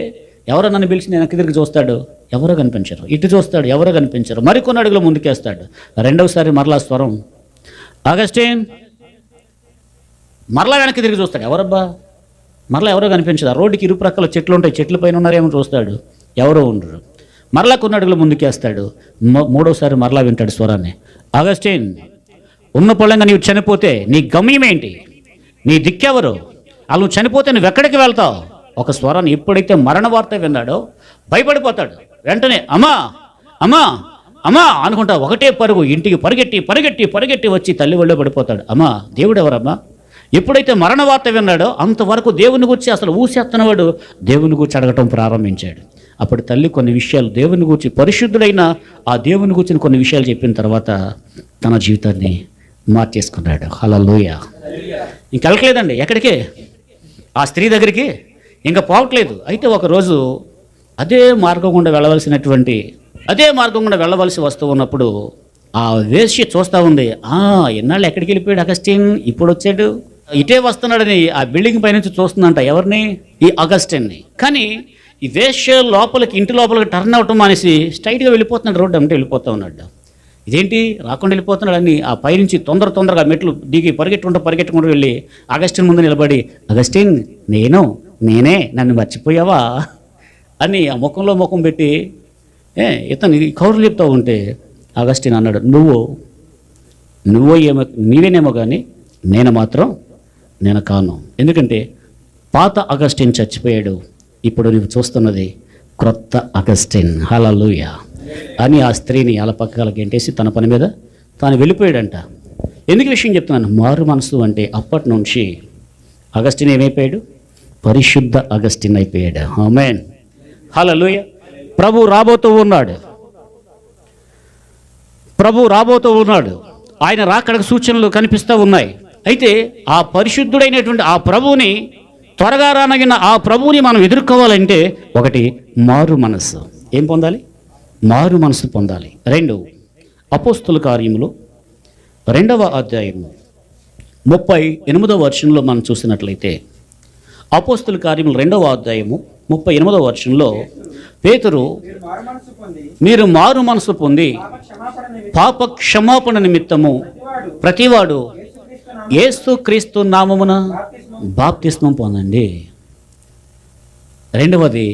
ఎవరో నన్ను పిలిచి నేను తిరిగి చూస్తాడు, ఎవరో కనిపించరు. ఇటు చూస్తాడు, ఎవరో కనిపించరు. మరికొన్ని అడుగులు ముందుకేస్తాడు. రెండవసారి మరలా స్వరం, అగస్టిన్. మరలా వెనక్కి తిరిగి చూస్తాడు, ఎవరబ్బా? మరలా ఎవరో కనిపించదు. ఆ రోడ్డుకి ఇరుప్రక్కల చెట్లు ఉంటాయి, చెట్ల పైన ఉన్నారేమో చూస్తాడు, ఎవరో ఉండరు. మరలా కొన్ని అడుగులు ముందుకేస్తాడు. మూడోసారి మరలా వింటాడు స్వరాన్ని, అగస్టిన్, ఉన్న పొలంగా నీవు చనిపోతే నీ గమ్యం ఏంటి? నీ దిక్కెవరు? అలా నువ్వు చనిపోతే నువ్వు ఎక్కడికి వెళ్తావు? ఒక స్వరాన్ని ఎప్పుడైతే మరణ వార్త విన్నాడో భయపడిపోతాడు. వెంటనే అమ్మా అనుకుంటా ఒకటే పరుగు, ఇంటికి పరిగెట్టి వచ్చి తల్లి ఒళ్ళో పడిపోతాడు. అమ్మా, దేవుడు ఎవరమ్మా? ఎప్పుడైతే మరణ వార్త విన్నాడో అంతవరకు దేవుని గురించి అసలు ఊసేస్తున్నవాడు దేవుని గురించి అడగటం ప్రారంభించాడు. అప్పుడు తల్లి కొన్ని విషయాలు దేవుని గురించి, పరిశుద్ధుడైన ఆ దేవుని గురించి కొన్ని విషయాలు చెప్పిన తర్వాత తన జీవితాన్ని మార్చేసుకున్నాడు. హల్లెలూయా. ఇంకెళ్ళట్లేదండి ఎక్కడికి, ఆ స్త్రీ దగ్గరికి ఇంకా పోవట్లేదు. అయితే ఒకరోజు అదే మార్గం గుండా వెళ్ళవలసి వస్తూ ఉన్నప్పుడు ఆ వేశ్య చూస్తూ ఉంది. ఎన్నాళ్ళు ఎక్కడికి వెళ్ళిపోయాడు అగస్టిన్, ఇప్పుడు వచ్చాడు, ఇటే వస్తున్నాడని ఆ బిల్డింగ్ పైనుంచి చూస్తుందంట. ఎవరిని? ఈ అగస్టిన్ని. కానీ ఈ వేశ్య ఇంటి లోపలికి టర్న్ అవటం మానేసి స్ట్రైట్గా వెళ్ళిపోతున్నాడు, రోడ్డు అంటే వెళ్ళిపోతూ ఉన్నాడు. ఇదేంటి రాకుండా వెళ్ళిపోతున్నాడు అని ఆ పైనుంచి తొందరగా మెట్లు దిగి పరిగెట్టుకుంటూ వెళ్ళి అగస్టిన్ ముందు నిలబడి, అగస్టిన్ నేనే నన్ను మర్చిపోయావా అని ఆ ముఖంలో ముఖం పెట్టి ఇతను కౌరులు చెప్తూ ఉంటే అగస్టిన్ అన్నాడు, నీవేనేమో కానీ నేను కాను. ఎందుకంటే పాత అగస్టిన్ చచ్చిపోయాడు, ఇప్పుడు నువ్వు చూస్తున్నది క్రొత్త అగస్టిన్. హల్లెలూయా అని ఆ స్త్రీని అలపక్కలకి గెంటేసి తన పని మీద తాను వెళ్ళిపోయాడంట. ఎందుకు విషయం చెప్తున్నాను? మారు మనసు అంటే అప్పటి నుంచి అగస్టిన్ ఏమైపోయాడు? పరిశుద్ధ అగస్టిన్ అయిపోయాడు. ఆమేన్. హల్లెలూయా. ప్రభు రాబోతూ ఉన్నాడు. ఆయన రాకడకు సూచనలు కనిపిస్తూ ఉన్నాయి. అయితే ఆ పరిశుద్ధుడైనటువంటి ఆ ప్రభువుని, త్వరగా రానగిన ఆ ప్రభువుని మనం ఎదుర్కోవాలంటే ఒకటి మారు మనస్సు. ఏం పొందాలి? మారు మనసు పొందాలి. 2 అపోస్తుల కార్యములు 2వ అధ్యాయము 38వ వచనంలో మనం చూసినట్లయితే, అపోస్తుల కార్యములు 2వ అధ్యాయము 38వ వచనంలో పేతురు, మీరు మారు మనసు పొంది పాప క్షమాపణ నిమిత్తము ప్రతివాడు యేసుక్రీస్తు నామమున బాప్తిస్మం పొందండి. రెండవది,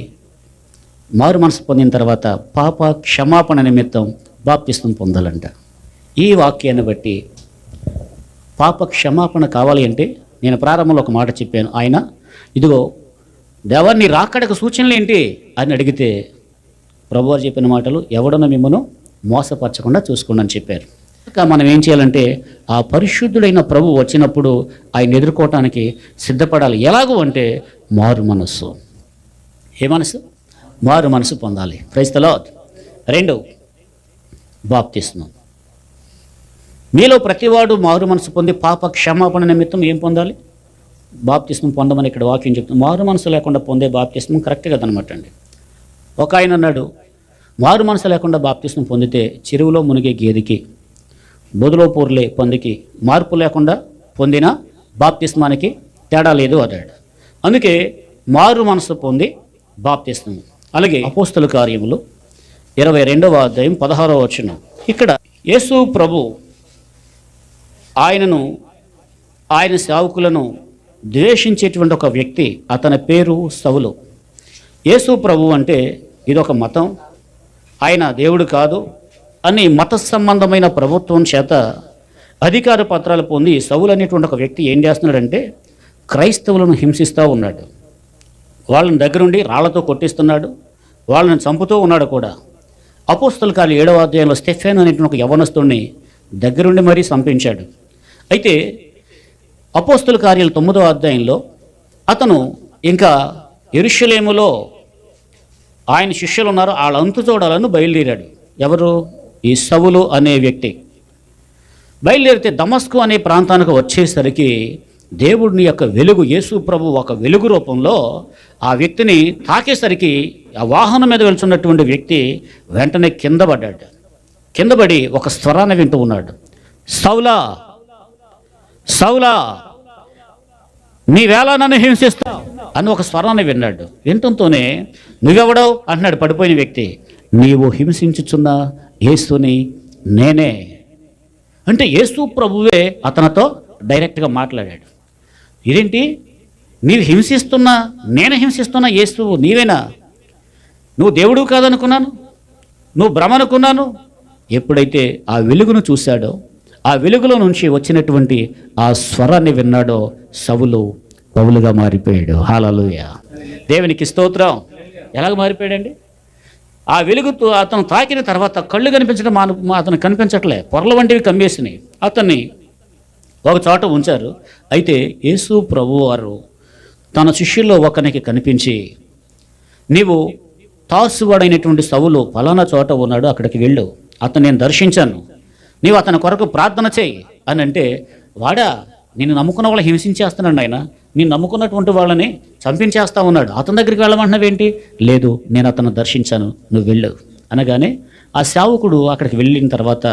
మారు మనసు పొందిన తర్వాత పాప క్షమాపణ నిమిత్తం బాప్తిస్మం పొందాలంట. ఈ వాక్యాన్ని బట్టి పాప క్షమాపణ కావాలి అంటే నేను ప్రారంభంలో ఒక మాట చెప్పాను. ఆయన ఇదిగో దేవా నీ రాకడకు సూచనలు ఏంటి అని అడిగితే ప్రభువారు చెప్పిన మాటలు, ఎవడన్నా మిమ్మను మోసపరచకుండా చూసుకోండి అని చెప్పారు. ఇంకా మనం ఏం చేయాలంటే ఆ పరిశుద్ధుడైన ప్రభు వచ్చినప్పుడు ఆయన ఎదుర్కోవటానికి సిద్ధపడాలి. ఎలాగూ అంటే మారు మనస్సు. ఏ మనసు? మారు మనసు పొందాలి. Praise the lord. 2, బాప్తిస్మం. మీలో ప్రతివాడు మారు మనసు పొంది పాప క్షమాపణ నిమిత్తం ఏం పొందాలి? బాప్తిస్మం పొందమని ఇక్కడ వాక్యం చెప్తుంది. మారు మనసు లేకుండా పొందే బాప్తిస్మం కరెక్ట్ కదనమాట అండి. ఒక ఆయన అన్నాడు, మారు మనసు లేకుండా బాప్తిస్మం పొందితే చెరువులో మునిగే గేదెకి, బొదులో పూర్లే పందికి మార్పు లేకుండా పొందిన బాప్తిస్మానికి తేడా లేదు అన్నాడు. అందుకే మారు మనసు పొంది బాప్తిస్మం. అలాగే అపోస్తల కార్యములు 22వ అధ్యాయం 16వ వచనం. ఇక్కడ యేసు ప్రభు ఆయన సేవకులను ద్వేషించేటువంటి ఒక వ్యక్తి, అతని పేరు సౌలు. యేసు ప్రభు అంటే ఇదొక మతం, ఆయన దేవుడు కాదు అని మత సంబంధమైన ప్రభుత్వం చేత అధికార పత్రాలు పొంది సౌలు అనేటువంటి ఒక వ్యక్తి ఏం చేస్తున్నాడంటే క్రైస్తవులను హింసిస్తూ ఉన్నాడు. వాళ్ళని దగ్గరుండి రాళ్లతో కొట్టిస్తున్నాడు, వాళ్ళని చంపుతూ ఉన్నాడు కూడా. అపోస్తల కార్యాలు 7వ అధ్యాయంలో స్టెఫెను అనేటువంటి ఒక యవనస్తుడిని దగ్గరుండి మరీ చంపించాడు. అయితే అపోస్తల కార్యాలు 9వ అధ్యాయంలో అతను ఇంకా యెరూషలేములో ఆయన శిష్యులు ఉన్నారు, వాళ్ళ అంతు చూడాలని బయలుదేరాడు. ఎవరు? ఈ సౌలు అనే వ్యక్తి. బయలుదేరితే దమస్కు అనే ప్రాంతానికి వచ్చేసరికి దేవుడిని యొక్క వెలుగు, యేసు ప్రభు ఒక వెలుగు రూపంలో ఆ వ్యక్తిని తాకేసరికి ఆ వాహనం మీద వెళ్తున్నటువంటి వ్యక్తి వెంటనే కింద పడ్డాడు. కిందపడి ఒక స్వరాన్ని వింటూ ఉన్నాడు, సౌలా సౌలా నీవేళ నన్ను హింసిస్తావు అని ఒక స్వరాన్ని విన్నాడు. వింటంతోనే నువ్వెవడవు అంటున్నాడు పడిపోయిన వ్యక్తి. నీవు హింసించుచున్న యేసుని నేనే అంటే యేసు ప్రభువే అతనితో డైరెక్ట్గా మాట్లాడాడు. ఇదేంటి, నీవు హింసిస్తున్నా, నేను హింసిస్తున్నా యేసు నీవేనా? నువ్వు దేవుడు కాదనుకున్నాను, నువ్వు భ్రమనుకున్నాను. ఎప్పుడైతే ఆ వెలుగును చూశాడో, ఆ వెలుగులో నుంచి వచ్చినటువంటి ఆ స్వరాన్ని విన్నాడో సౌలు పౌలుగా మారిపోయాడు. హల్లెలూయా, దేవునికి స్తోత్రం. ఎలాగ మారిపోయాడండి? ఆ వెలుగుతో అతను తాకిన తర్వాత కళ్ళు కనిపించడం అతను కనిపించట్లే, పొరల వంటివి కమ్మేసినాయి. అతన్ని ఒక చోట ఉంచారు. అయితే యేసు ప్రభు వారు తన శిష్యుల్లో ఒకనికి కనిపించి, నీవు తార్సువాడైనటువంటి సౌలు ఫలానా చోట ఉన్నాడు, అక్కడికి వెళ్ళు, అతను నేను దర్శించాను, నీవు అతని కొరకు ప్రార్థన చేయి అని అంటే, వాడా నేను నమ్ముకున్న వాళ్ళని హింసించేస్తున్నాడు ఆయన, నేను నమ్ముకున్నటువంటి వాళ్ళని చంపించేస్తా ఉన్నాడు, అతని దగ్గరికి వెళ్ళమంటున్నావేంటి? లేదు, నేను అతను దర్శించాను, నువ్వు వెళ్ళు అనగానే ఆ సేవకుడు అక్కడికి వెళ్ళిన తర్వాత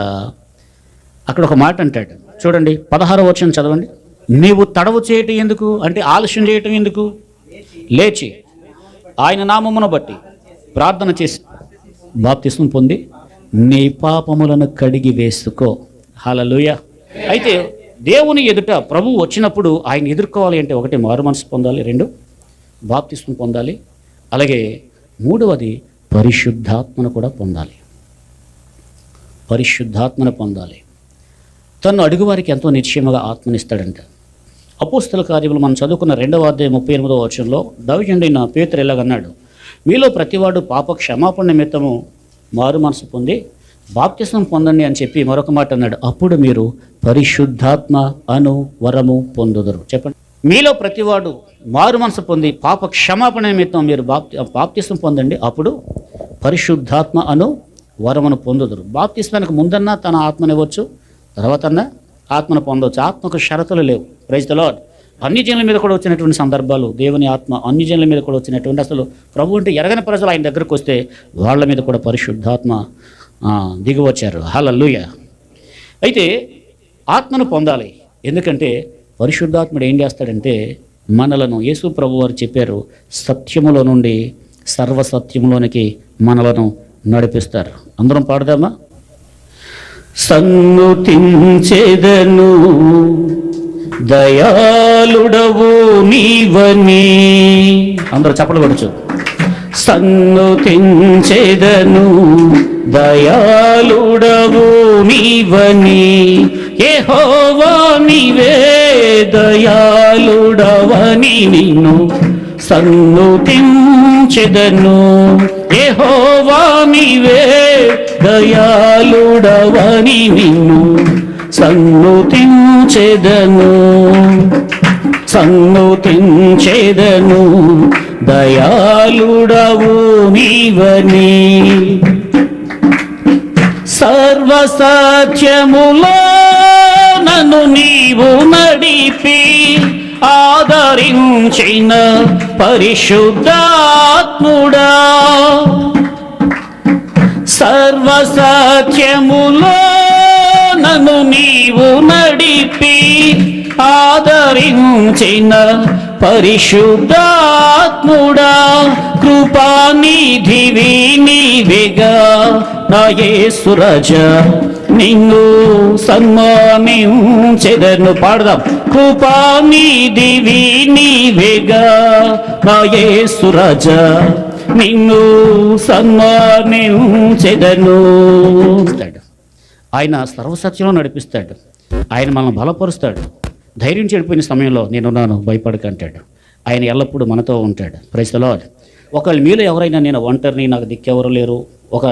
అక్కడ ఒక మాట అంటాడు. చూడండి 16వ వచనం చదవండి. నీవు తడవు చేయటం ఎందుకు అంటే ఆలస్యం చేయటం ఎందుకు? లేచి ఆయన నామమును బట్టి ప్రార్థన చేసి బాప్తిస్మం పొంది నీ పాపములను కడిగి వేసుకో. హల్లెలూయా. అయితే దేవుని ఎదుట ప్రభువు వచ్చినప్పుడు ఆయన ఎదుర్కోవాలి అంటే, 1 మారు మనసు పొందాలి, 2 బాప్తిస్మం పొందాలి, అలాగే 3వది పరిశుద్ధాత్మను కూడా పొందాలి. పరిశుద్ధాత్మను పొందాలి. తను అడుగువారికి ఎంతో నిశ్చయముగా ఆత్మనిస్తాడంట. అపోస్తల కార్యములు మనం చదువుకున్న 2వ అధ్యాయం 38వ వచనంలో దైవజనుడైన పేతురు ఇలాగన్నాడు, మీలో ప్రతివాడు పాప క్షమాపణ నిమిత్తము మారు మనసు పొంది బాప్తిస్మం పొందండి అని చెప్పి మరొక మాట అన్నాడు, అప్పుడు మీరు పరిశుద్ధాత్మ అను వరము పొందుదురు. చెప్పండి, మీలో ప్రతివాడు మారు మనసు పొంది పాప క్షమాపణ నిమిత్తం మీరు బాప్తిస్మం పొందండి, అప్పుడు పరిశుద్ధాత్మ అను వరమును పొందుదురు. బాప్తిస్మానికి ముందన్నా తన ఆత్మనివ్వచ్చు, తర్వాత ఆత్మను పొందవచ్చు. ఆత్మకు షరతులు లేవు. Praise the lord. అన్ని జనుల మీద కూడా వచ్చినటువంటి సందర్భాలు, దేవుని ఆత్మ అన్ని జనుల మీద కూడా వచ్చినటువంటి, అసలు ప్రభు అంటే ఎరగని ప్రజలు ఆయన దగ్గరకు వస్తే వాళ్ళ మీద కూడా పరిశుద్ధాత్మ దిగివచ్చారు. హల్లెలూయా. అయితే ఆత్మను పొందాలి. ఎందుకంటే పరిశుద్ధాత్ముడు ఏం చేస్తాడంటే మనలను, యేసు ప్రభు వారు చెప్పారు, సత్యములో నుండి సర్వసత్యములోనికి మనలను నడిపిస్తారు. అందరం పాడదామా? సన్నుతించెదను దయాళుడవు నీవని. అందరూ చప్పట్లు కొట్టచ్చు. సన్నుతించెదను దయాళుడవు నీవని యెహోవా నీవే దయాళుడవని నిన్ను సన్నుతించెదను. యెహోవా నీవే దయాళుడవని నిన్ను సన్నుతించెదను. సన్నుతించెదను దయాళుడవు నీవని. సర్వసత్యములో నన్ను నీవు నడిపి ఆదరించిన పరిశుద్ధాత్ముడా. సర్వసత్యములో నన్ను నీవు నడిపి ఆదరించిన పరిశుద్ధాత్ముడా. కృపానిధివి నీవేగా నా యేసు రాజా, నిన్ను సన్మానించెదను. పాడదాం. కృపానిధివి నీవేగా నా యేసు రాజా, నిన్ను సన్మానించెదను. ఆయన సర్వసత్యంలో నడిపిస్తాడు. ఆయన మనల్ని బలపరుస్తాడు. ధైర్యం చెడిపోయిన సమయంలో నేనున్నాను, భయపడకంటాడు. ఆయన ఎల్లప్పుడూ మనతో ఉంటాడు. Praise the lord. ఒకవేళ మీలో ఎవరైనా నేను ఒంటరిని, నాకు దిక్కెవరు లేరు, ఒక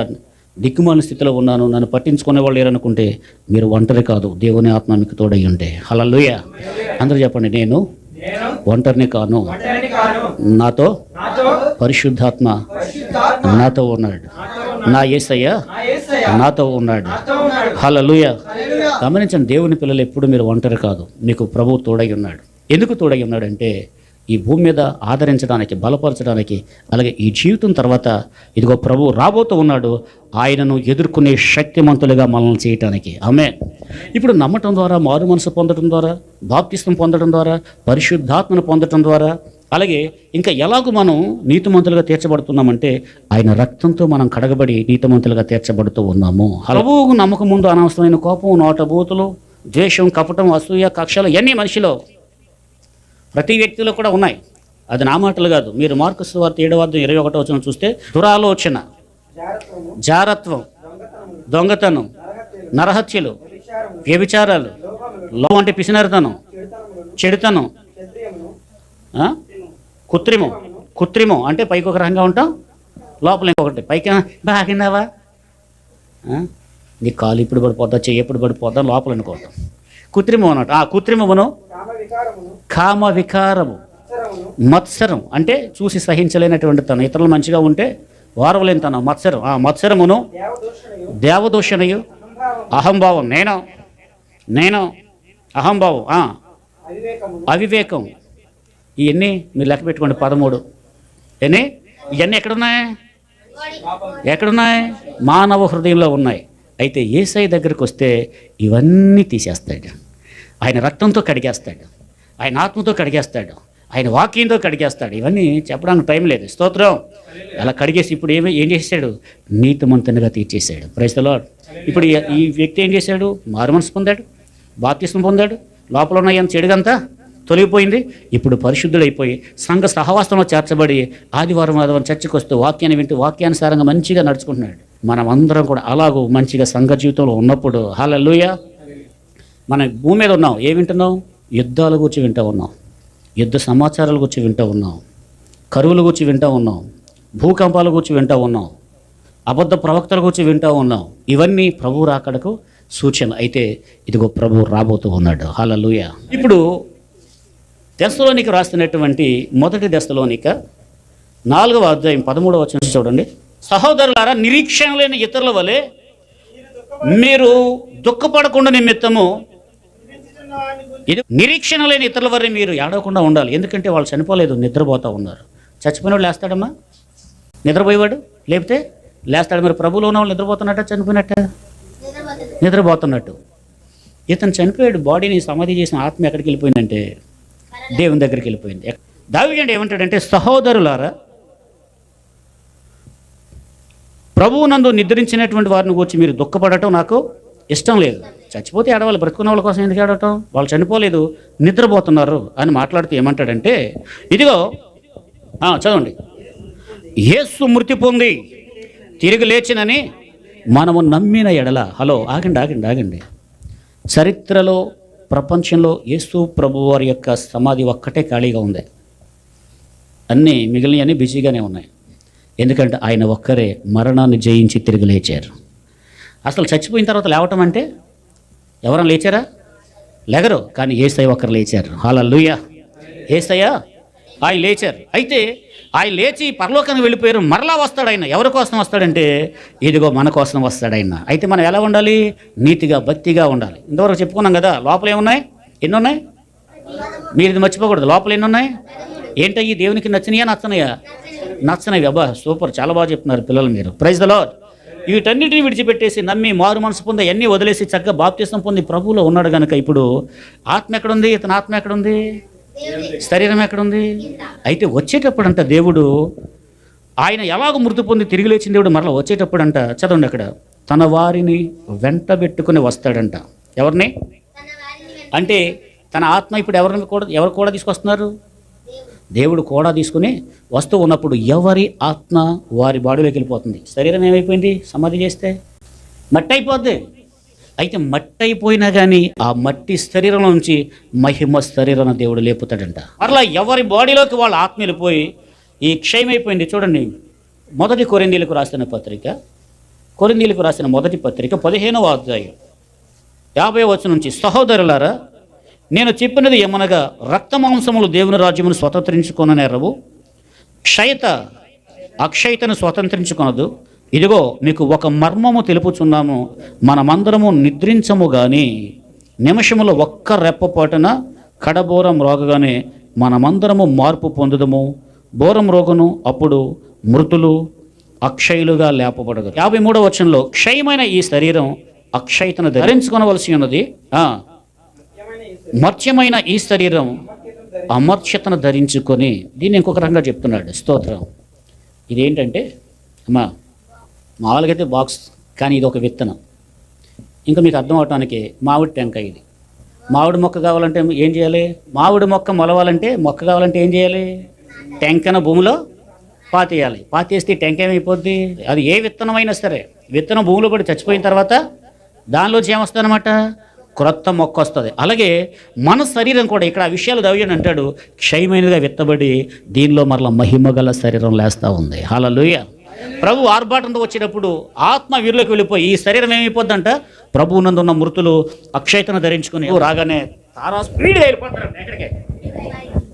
దిక్కుమాలిన స్థితిలో ఉన్నాను, నన్ను పట్టించుకునే వాళ్ళు లేరు అనుకుంటే మీరు ఒంటరి కాదు. దేవుని ఆత్మ మీకు తోడై ఉంటే. హల్లెలూయా. అందరూ చెప్పండి, నేను ఒంటరిని కాను, నాతో పరిశుద్ధాత్మ నాతో ఉన్నాడు, నా యేసయ్య నాతో ఉన్నాడు. హల్లెలూయా. గమనించండి, దేవుని పిల్లలు ఎప్పుడు మీరు ఒంటరి కాదు, మీకు ప్రభువు తోడై ఉన్నాడు. ఎందుకు తోడై ఉన్నాడంటే ఈ భూమి మీద ఆదరించడానికి, బలపరచడానికి, అలాగే ఈ జీవితం తర్వాత ఇదిగో ప్రభువు రాబోతూ ఉన్నాడు, ఆయనను ఎదుర్కొనే శక్తిమంతులుగా మనల్ని చేయటానికి. ఆమేన్. ఇప్పుడు నమ్మటం ద్వారా, మారు మనసు పొందడం ద్వారా, బాప్తిస్మం పొందడం ద్వారా, పరిశుద్ధాత్మను పొందడం ద్వారా, అలాగే ఇంకా ఎలాగూ మనం నీతిమంతులుగా తీర్చబడుతున్నామంటే ఆయన రక్తంతో మనం కడగబడి నీతిమంతులుగా తీర్చబడుతూ ఉన్నాము. ప్రభువుకు నమ్మకం ముందు అనవసరమైన కోపం, నోటబూతులు, ద్వేషం, కపటం, అసూయ, కక్షలు ఇవన్నీ మనిషిలో ప్రతి వ్యక్తిలో కూడా ఉన్నాయి. అది నా మాటలు కాదు. మీరు మార్కు సువార్త 7:21 చూస్తే దురాలోచన, జారత్వం, దొంగతనం, నరహత్యలు, వ్యభిచారాలు, లోపం అంటే పిసినరితనం, చెడుతనం, కృత్రిమం అంటే పైకి ఒక రకంగా ఉంటాం, లోపల ఇంకొకటి. పైకి బాగినావా, నీ కాలు ఇప్పుడు పడిపోద్దా, చెయ్యి ఎప్పుడు పడిపోద్దా, లోపల అనుకోవటం కృత్రిమం అన్నట్టు. ఆ కృత్రిమమును, కామ వికారము, మత్సరం అంటే చూసి సహించలేనటువంటి తను, ఇతరులు మంచిగా ఉంటే వారవలేని తను, మత్సరం. ఆ మత్సరమును, దేవదూషణయు, అహంభావం, నేను అహంభావం, అవివేకం. ఇవన్నీ మీరు లెక్క పెట్టుకోండి. 13 ఇవన్నీ ఎక్కడున్నాయి? మానవ హృదయంలో ఉన్నాయి. అయితే యేసయ్య దగ్గరికి వస్తే ఇవన్నీ తీసేస్తాడు. ఆయన రక్తంతో కడిగేస్తాడు, ఆయన ఆత్మతో కడిగేస్తాడు, ఆయన వాక్యంతో కడిగేస్తాడు. ఇవన్నీ చెప్పడానికి టైం లేదు. స్తోత్రం. అలా కడిగేసి ఇప్పుడు ఏం చేశాడు? నీతిమంతునిగా తీర్చేశాడు. Praise the lord. ఇప్పుడు ఈ వ్యక్తి ఏం చేశాడు? మారుమనసు పొందాడు, బాప్తిస్మం పొందాడు, లోపల ఉన్న చెడుగంతా తొలగిపోయింది. ఇప్పుడు పరిశుద్ధుడైపోయి సంఘ సహవాసంలో చేర్చబడి ఆదివారం చర్చకు వస్తూ వాక్యాన్ని వింటూ వాక్యానుసారంగా మంచిగా నడుచుకుంటున్నాడు. మనం అందరం కూడా అలాగూ మంచిగా సంఘ జీవితంలో ఉన్నప్పుడు హల్లెలూయా. మనం భూమి మీద ఉన్నాం, ఏం వింటున్నాం? యుద్ధాల గురించి వింటూ ఉన్నాం, యుద్ధ సమాచారాల గురించి వింటూ ఉన్నాం, కరువుల గురించి వింటూ ఉన్నాం, భూకంపాల గురించి వింటూ ఉన్నాం, అబద్ధ ప్రవక్తల గురించి వింటూ ఉన్నాం. ఇవన్నీ ప్రభు రాకడకు సూచన. అయితే ఇదిగో ప్రభు రాబోతూ ఉన్నాడు. హల్లెలూయా. ఇప్పుడు దెస్సలోనిక రాస్తున్నటువంటి మొదటి దెస్సలోనిక 4వ అధ్యాయం 13వ వచనం చూడండి. సహోదరులారా, నిరీక్షణ లేని ఇతరుల వలె మీరు దుఃఖపడకుండా నిమిత్తము, ఇది నిరీక్షణ లేని ఇతరుల వల్ల మీరు ఏడవకుండా ఉండాలి. ఎందుకంటే వాళ్ళు చనిపోలేదు, నిద్రపోతూ ఉన్నారు. చచ్చిపోయినవాడు లేస్తాడమ్మా? నిద్రపోయేవాడు లేపితే లేస్తాడు. మరి ప్రభువులో ఉన్న వాళ్ళు నిద్రపోతున్నట్ట, చనిపోయినట్ట? నిద్రపోతున్నట్టు. ఇతను చనిపోయాడు, బాడీని సమాధి చేసిన ఆత్మ ఎక్కడికి వెళ్ళిపోయిందంటే దేవుని దగ్గరికి వెళ్ళిపోయింది. దావీదు ఏమంటాడంటే, సహోదరులారా, ప్రభువు నందు నిద్రించినటువంటి వారిని గురించి మీరు దుఃఖపడటం నాకు ఇష్టం లేదు. చచ్చిపోతే ఏడవాలి, బ్రతుకున్న వాళ్ళ కోసం ఎందుకు ఏడవటం? వాళ్ళు చనిపోలేదు, నిద్రపోతున్నారు అని మాట్లాడుతూ ఏమంటాడంటే, ఇదిగో చదవండి, యేసు మృతి పొంది తిరిగి లేచినని మనము నమ్మిన ఎడల. హలో, ఆగండి. చరిత్రలో ప్రపంచంలో యేసు ప్రభు వారి యొక్క సమాధి ఒక్కటే ఖాళీగా ఉంది. అన్నీ మిగిలినవన్నీ బిజీగానే ఉన్నాయి. ఎందుకంటే ఆయన ఒక్కరే మరణాన్ని జయించి తిరిగి లేచారు. అసలు చచ్చిపోయిన తర్వాత లేవటం అంటే ఎవరైనా లేచారా? లేగరు. కానీ యేసయ్య ఒక్కరు లేచారు. హల్లెలూయా. యేసయ్య ఆయన లేచారు. అయితే ఆయన లేచి పరలోకానికి వెళ్ళిపోయారు. మరలా వస్తాడు ఆయన. ఎవరి కోసం వస్తాడంటే ఇదిగో మన కోసం వస్తాడు ఆయన. అయితే మనం ఎలా ఉండాలి? నీతిగా భక్తిగా ఉండాలి. ఇంతవరకు చెప్పుకున్నాం కదా. లోపల ఏమున్నాయి? ఎన్ని ఉన్నాయి? మీరు ఇది మర్చిపోకూడదు. లోపల ఎన్ని ఉన్నాయి? ఏంటయ్యి? దేవునికి నచ్చినయా నచ్చనయా? నచ్చనవి. అబ్బా సూపర్, చాలా బాగా చెప్తున్నారు పిల్లలు మీరు. Praise the lord. వీటన్నిటిని విడిచిపెట్టేసి నమ్మి మారు మనసు పొంది అన్నీ వదిలేసి చక్కగా బాప్తిసం పొంది ప్రభువులో ఉన్నాడు కనుక ఇప్పుడు ఆత్మ ఎక్కడుంది? ఇతని ఆత్మ ఎక్కడుంది? శరీరం ఎక్కడుంది? అయితే వచ్చేటప్పుడు అంట దేవుడు, ఆయన ఎలాగో మృతి పొంది తిరిగి లేచిన దేవుడు మరలా వచ్చేటప్పుడు అంట, చదవండి అక్కడ, తన వారిని వెంట పెట్టుకుని వస్తాడంట. ఎవరిని? అంటే తన ఆత్మ ఇప్పుడు ఎవరు కూడా తీసుకొస్తున్నారు? దేవుడు కూడా తీసుకుని వస్తూ ఉన్నప్పుడు ఎవరి ఆత్మ వారి బాడీలోకి వెళ్ళిపోతుంది. శరీరం ఏమైపోయింది? సమాధి చేస్తే మట్టి అయిపోద్ది. అయితే మట్టి అయిపోయినా కానీ ఆ మట్టి శరీరం నుంచి మహిమ శరీరాన్ని దేవుడు లేపుతాడంట. మరలా ఎవరి బాడీలోకి వాళ్ళ ఆత్మ వెళ్ళిపోయి ఈ క్షయమైపోయింది. చూడండి, మొదటి కొరింథీయులకు రాసిన పత్రిక, కొరింథీయులకు రాసిన మొదటి పత్రిక 15వ అధ్యాయం 50వ వచనం నుంచి, సహోదరులారా, నేను చెప్పినది ఏమనగా రక్త మాంసములు దేవుని రాజ్యమును స్వతంత్రించుకొననేరవు, అక్షయతను స్వతంత్రించుకొనదు. ఇదిగో మీకు ఒక మర్మము తెలుపుచున్నాము, మనమందరము నిద్రించము గాని నిమిషములో ఒక్క రెప్పపాటున కడబోరం రోగగానే మనమందరము మార్పు పొందుదము. బోరం రోగను అప్పుడు మృతులు అక్షయులుగా లేపబడదు. 53వ వచనంలో, క్షయమైన ఈ శరీరం అక్షయతను ధరించుకొనవలసి ఉన్నది, మర్త్యమైన ఈ శరీరం అమర్త్యతను ధరించుకొని. దీన్ని ఇంకొక రకంగా చెప్తున్నాడు. స్తోత్రం. ఇదేంటంటే అమ్మా మామూలుగైతే బాక్స్, కానీ ఇది ఒక విత్తనం. ఇంకా మీకు అర్థం అవటానికి మామిడి టెంకాయ. ఇది మామిడి మొక్క కావాలంటే ఏం చేయాలి? మామిడి మొక్క మొలవాలంటే, మొక్క కావాలంటే ఏం చేయాలి? టెంకన భూమిలో పాతేయాలి. పాతేస్తే టెంకాయ ఏమైపోద్ది? అది ఏ విత్తనమైనా సరే, విత్తనం భూమిలో పడి చచ్చిపోయిన తర్వాత దానిలోంచి ఏమొస్తుంది అనమాట? క్రొత్త మొక్క వస్తుంది. అలాగే మన శరీరం కూడా, ఇక్కడ ఆ విషయాలు దవ్యని అంటాడు, క్షయమైనదిగా విత్తబడి దీనిలో మరలా మహిమగల శరీరం లేస్తూ ఉంది. హల్లెలూయా. ప్రభు ఆర్భాటంతో వచ్చినప్పుడు ఆత్మ వీరిలోకి వెళ్ళిపోయి ఈ శరీరం ఏమైపోద్దంట? ప్రభువు నందు ఉన్న మృతులు అక్షయతను ధరించుకుని రాగానే తారా స్పీడ్గా వెళ్ళిపోతారు.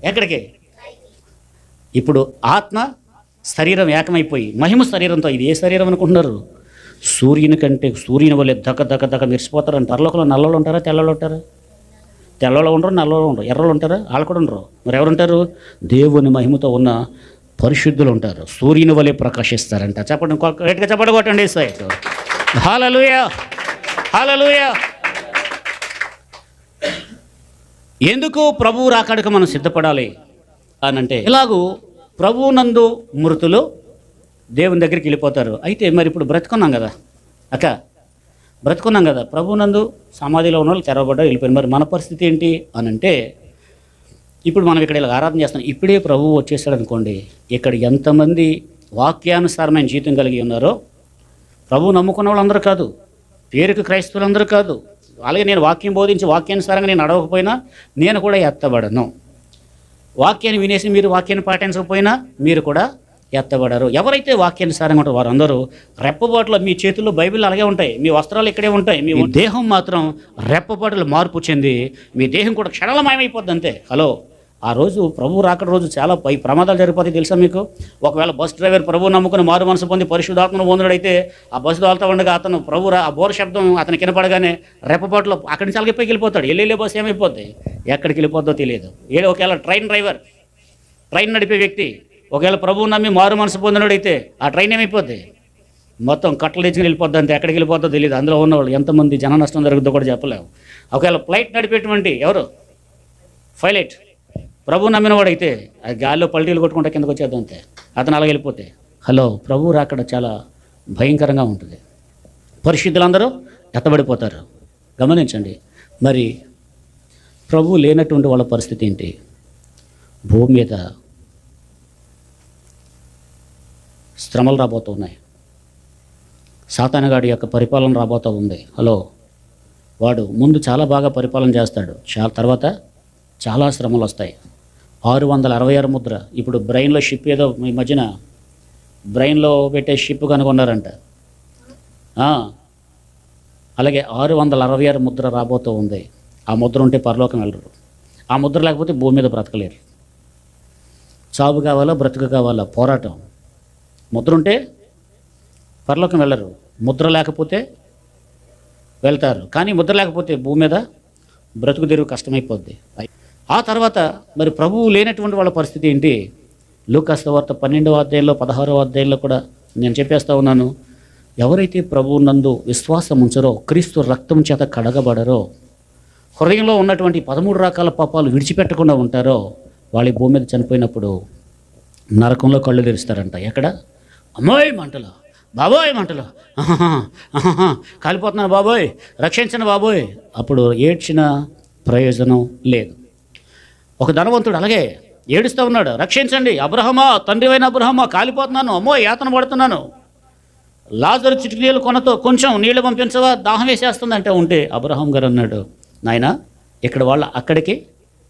ఎక్కడికి? ఇప్పుడు ఆత్మ శరీరం ఏకమైపోయి మహిమ శరీరంతో, ఇది ఏ శరీరం అనుకుంటున్నారు? సూర్యుని కంటే సూర్యుని వల్లే దక దక దక మెరిసిపోతారంట. పరలోకంలో నల్లలు ఉంటారా? తెల్లలు ఉంటారా? తెల్లలు ఉండరు, నల్లలు ఉండరు, ఎర్రలు ఉంటారా? వాళ్ళు కూడా ఉండరు. మరి ఎవరుంటారు? దేవుని మహిమతో ఉన్న పరిశుద్ధులు ఉంటారు. సూర్యుని వలె ప్రకాశిస్తారంట. చెప్పండి, గట్టిగా చెప్పండి, కొట్టండి. హల్లెలూయా, హల్లెలూయా. ఎందుకు ప్రభువు రాకడకు మనం సిద్ధపడాలి అనంటే, ఇలాగూ ప్రభువునందు మృతులు దేవుని దగ్గరికి వెళ్ళిపోతారు. అయితే మరి ఇప్పుడు బ్రతుకున్నాం కదా అక్క, బ్రతుకున్నాం కదా, ప్రభువునందు సమాధిలో ఉన్న వాళ్ళు తెరవబడ్డా వెళ్ళిపోయారు. మరి మన పరిస్థితి ఏంటి అనంటే, ఇప్పుడు మనం ఇక్కడ ఇలా ఆరాధన చేస్తాం. ఇప్పుడే ప్రభువు వచ్చేసాడు అనుకోండి, ఇక్కడ ఎంతమంది వాక్యానుసారమైన జీవితం కలిగి ఉన్నారో, ప్రభువు నమ్ముకున్న వాళ్ళందరూ కాదు, పేరుకు క్రైస్తవులందరూ కాదు. అలాగే నేను వాక్యం బోధించి వాక్యానుసారంగా నేను నడవకపోయినా నేను కూడా ఎత్తబడను. వాక్యాన్ని వినేసి మీరు వాక్యాన్ని పాటించకపోయినా మీరు కూడా ఎత్తబడరు. ఎవరైతే వాక్యానుసారంగా ఉంటారో వారందరూ రెప్పబాటులో, మీ చేతుల్లో బైబిల్ అలాగే ఉంటాయి, మీ వస్త్రాలు ఇక్కడే ఉంటాయి, మీ దేహం మాత్రం రెప్పబాటులు మార్పు చెంది మీ దేహం కూడా క్షణలమయమైపోద్ది అంతే. హలో, ఆ రోజు ప్రభు రాకడ రోజు చాలా ప్రమాదాలు జరిగిపోతాయి తెలుసా మీకు? ఒకవేళ బస్ డ్రైవర్ ప్రభు నమ్ముకుని మారు మనసు పొంది పరిశుద్ధాత్మను పొందుడైతే ఆ బస్సు దోలుతూ ఉండగా అతను ఆ బోర శబ్దం అతనికి వినపడగానే రెప్పపాటులో అక్కడి నుంచి అలగిపోయి వెళ్ళిపోతాడు. వెళ్ళే బస్సు ఏమైపోద్ది, ఎక్కడికి వెళ్ళిపోద్దో తెలియదు. ఒకవేళ ట్రైన్ నడిపే వ్యక్తి ఒకవేళ ప్రభువు నమ్మి మారు మనసు పొందినోడైతే ఆ ట్రైన్ ఏమైపోద్ది, మొత్తం కట్టలు తెచ్చుకుని వెళ్ళిపోద్ది అంతే. ఎక్కడికి వెళ్ళిపోద్దో తెలియదు. అందులో ఉన్నవాళ్ళు ఎంతమంది జన నష్టం జరుగుతుందో కూడా చెప్పలేము. ఒకవేళ ఫ్లైట్ నడిపేటువంటి ఎవరు పైలట్ ప్రభు నమ్మినవాడైతే ఆ గాల్లో పల్టీలు కొట్టుకుంటే కిందకు వచ్చేద్దాం అంతే, అతను అలాగ వెళ్ళిపోతే. హలో, ప్రభు రాకడ చాలా భయంకరంగా ఉంటుంది. పరిశుద్ధులందరూ ఎత్తబడిపోతారు. గమనించండి. మరి ప్రభు లేనటువంటి వాళ్ళ పరిస్థితి ఏంటి? భూమి మీద శ్రమలు రాబోతున్నాయి. సాతానుగాడి యొక్క పరిపాలన రాబోతూ ఉంది. హలో, వాడు ముందు చాలా బాగా పరిపాలన చేస్తాడు, తర్వాత చాలా శ్రమలు వస్తాయి. 666 ముద్ర. ఇప్పుడు బ్రెయిన్లో షిప్ ఏదో ఈ మధ్యన బ్రెయిన్లో పెట్టే షిప్ కనుగొన్నారంట. అలాగే 666 ముద్ర రాబోతూ ఉంది. ఆ ముద్ర ఉంటే పరలోకం వెళ్ళరు. ఆ ముద్ర లేకపోతే భూమి మీద బ్రతకలేరు. చావు కావాలా బ్రతుకు కావాలా పోరాటం. ముద్ర ఉంటే పరలోకం వెళ్ళరు, ముద్ర లేకపోతే వెళ్తారు. కానీ ముద్ర లేకపోతే భూమి మీద బ్రతుకు తెరువు కష్టమైపోద్ది. ఆ తర్వాత మరి ప్రభువు లేనటువంటి వాళ్ళ పరిస్థితి ఏంటి? లూకాసు సువార్త 12వ అధ్యాయంలో 16వ అధ్యాయంలో కూడా నేను చెప్పేస్తూ ఉన్నాను. ఎవరైతే ప్రభువు నందు విశ్వాసం ఉంచరో, క్రీస్తు రక్తం చేత కడగబడరో, హృదయంలో ఉన్నటువంటి 13 రకాల పాపాలు విడిచిపెట్టకుండా ఉంటారో, వాళ్ళ భూమి మీద చనిపోయినప్పుడు నరకంలో కళ్ళు తెరుస్తారంట. ఎక్కడ? అమ్మోయ్ మంటలు, బాబోయ్ మంటలు, కాలిపోతున్నాను బాబోయ్, రక్షించను బాబోయ్. అప్పుడు ఏడ్చిన ప్రయోజనం లేదు. ఒక ధనవంతుడు అలాగే ఏడుస్తూ ఉన్నాడు, రక్షించండి అబ్రహమా, తండ్రివైన అబ్రహమా, కాలిపోతున్నాను, అమ్మో యాతన పడుతున్నాను, లాజరు చిటికీలు కొనతో కొంచెం నీళ్లు పంపించవా, దాహం వేసేస్తుందంటే ఉంటే అబ్రహాం గారు అన్నాడు, నాయన ఇక్కడ వాళ్ళు అక్కడికి,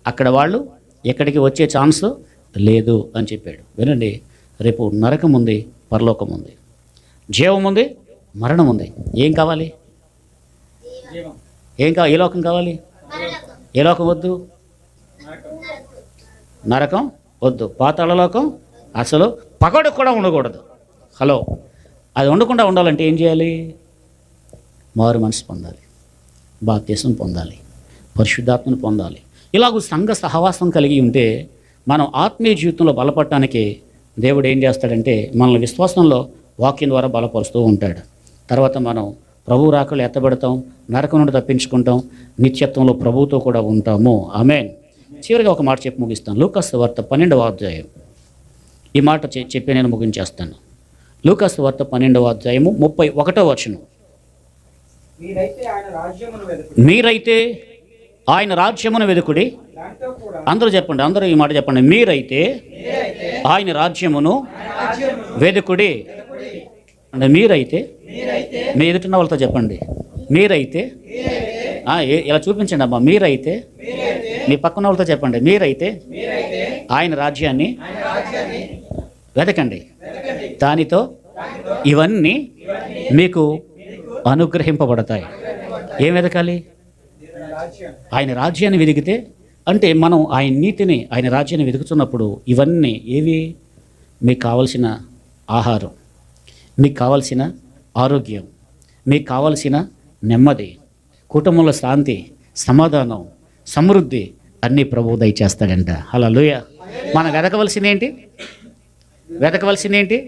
అక్కడ వాళ్ళు ఎక్కడికి వచ్చే ఛాన్స్ లేదు అని చెప్పాడు. వినండి, రేపు నరకం ఉంది, పరలోకం ఉంది, జీవం ఉంది, మరణం ఉంది. ఏం కావాలి? ఏ లోకం కావాలి? ఏ లోకం వద్దు? నరకం వద్దు, పాతాళ లోకం అసలు పగడు కూడా ఉండకూడదు. హలో, అది ఉండకుండా ఉండాలంటే ఏం చేయాలి? మారు మనసు పొందాలి, బాప్తిసం పొందాలి, పరిశుద్ధాత్మను పొందాలి. ఇలాగ సంఘ సహవాసం కలిగి ఉంటే మనం ఆత్మీయ జీవితంలో బలపడటానికి దేవుడు ఏం చేస్తాడంటే మనల్ని విశ్వాసంలో వాక్యం ద్వారా బలపరుస్తూ ఉంటాడు. తర్వాత మనం ప్రభు రాకలు ఎత్తబడతాం, నరకం నుండి తప్పించుకుంటాం, నిత్యత్వంలో ప్రభువుతో కూడా ఉంటాము. ఆమేన్. చివరిగా ఒక మాట చెప్పి ముగిస్తాను. లూకాసు వార్త 12వ అధ్యాయం. ఈ మాట చెప్పి నేను ముగించేస్తాను. లూకాసు వార్త 12వ అధ్యాయము 31వ వచనం. మీరైతే ఆయన రాజ్యమును వెదుకుడి. అందరూ చెప్పండి, అందరూ ఈ మాట చెప్పండి. మీరైతే ఆయన రాజ్యమును వెదుకుడి. అంటే మీరైతే, మీ ఎదుటిన్న వాళ్ళతో చెప్పండి, మీరైతే, ఇలా చూపించండి అమ్మా, మీరైతే, మీ పక్కన వాళ్ళతో చెప్పండి, మీరైతే ఆయన రాజ్యాన్ని వెతకండి, దానితో ఇవన్నీ మీకు అనుగ్రహింపబడతాయి. ఏం వెతకాలి? ఆయన రాజ్యాన్ని వెతికితే, అంటే మనం ఆయన నీతిని, ఆయన రాజ్యాన్ని వెతుకుతున్నప్పుడు ఇవన్నీ ఏవి? మీకు కావలసిన ఆహారం, మీకు కావలసిన ఆరోగ్యం, మీకు కావలసిన నెమ్మది, కుటుంబంలో శాంతి, సమాధానం, సమృద్ధి అన్నీ ప్రభువు దయచేస్తాడంట. హల్లెలూయా. మనం వెతకవలసిందేంటి?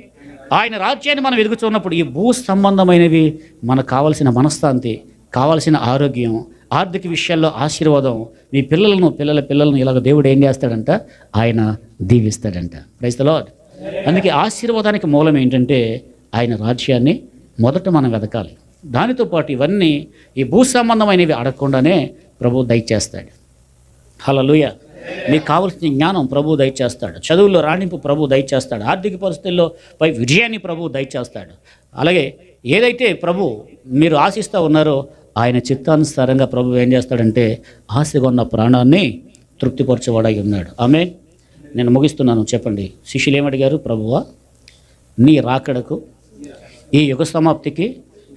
ఆయన రాజ్యాన్ని మనం వెతుకుతున్నప్పుడు ఈ భూ సంబంధమైనవి మనకు కావలసిన మనశ్శాంతి, కావలసిన ఆరోగ్యం, ఆర్థిక విషయాల్లో ఆశీర్వాదం, మీ పిల్లలను ఇలాగ దేవుడు ఏం చేస్తాడంట? ఆయన దీవిస్తాడంట. Praise the lord. అందుకే ఆశీర్వాదానికి మూలం ఏంటంటే ఆయన రాజ్యాన్ని మొదట మనం వెతకాలి. దానితో పాటు ఇవన్నీ ఈ భూ సంబంధమైనవి అడగకుండానే ప్రభు దయచేస్తాడు. హల్లెలూయా. మీకు కావలసిన జ్ఞానం ప్రభు దయచేస్తాడు, చదువుల్లో రాణింపు ప్రభు దయచేస్తాడు, ఆర్థిక పరిస్థితుల్లో పై విజయాన్ని ప్రభు దయచేస్తాడు. అలాగే ఏదైతే ప్రభు మీరు ఆశిస్తూ ఉన్నారో ఆయన చిత్తానుసారంగా ప్రభు ఏం చేస్తాడంటే ఆశగా ఉన్న ప్రాణాన్ని తృప్తిపరచేవాడై ఉన్నాడు. ఆమేన్. నేను ముగిస్తున్నాను. చెప్పండి, శిష్యులు ఏమడిగారు? ప్రభువా, నీ రాకడకు, ఈ యుగ సమాప్తికి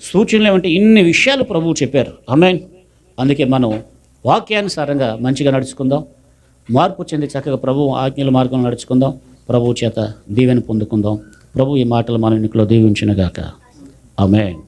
సూచనలు ఏమంటే ఇన్ని విషయాలు ప్రభువు చెప్పారు. ఆమేన్. అందుకే మనం వాక్యానుసారంగా మంచిగా నడుచుకుందాం, మార్పు చెంది చక్కగా ప్రభువు ఆజ్ఞల మార్గంలో నడుచుకుందాం, ప్రభువు చేత దీవెన పొందుకుందాం. ప్రభు ఈ మాటలు మన ఇంట్లో దీవించునుగాక. ఆమేన్.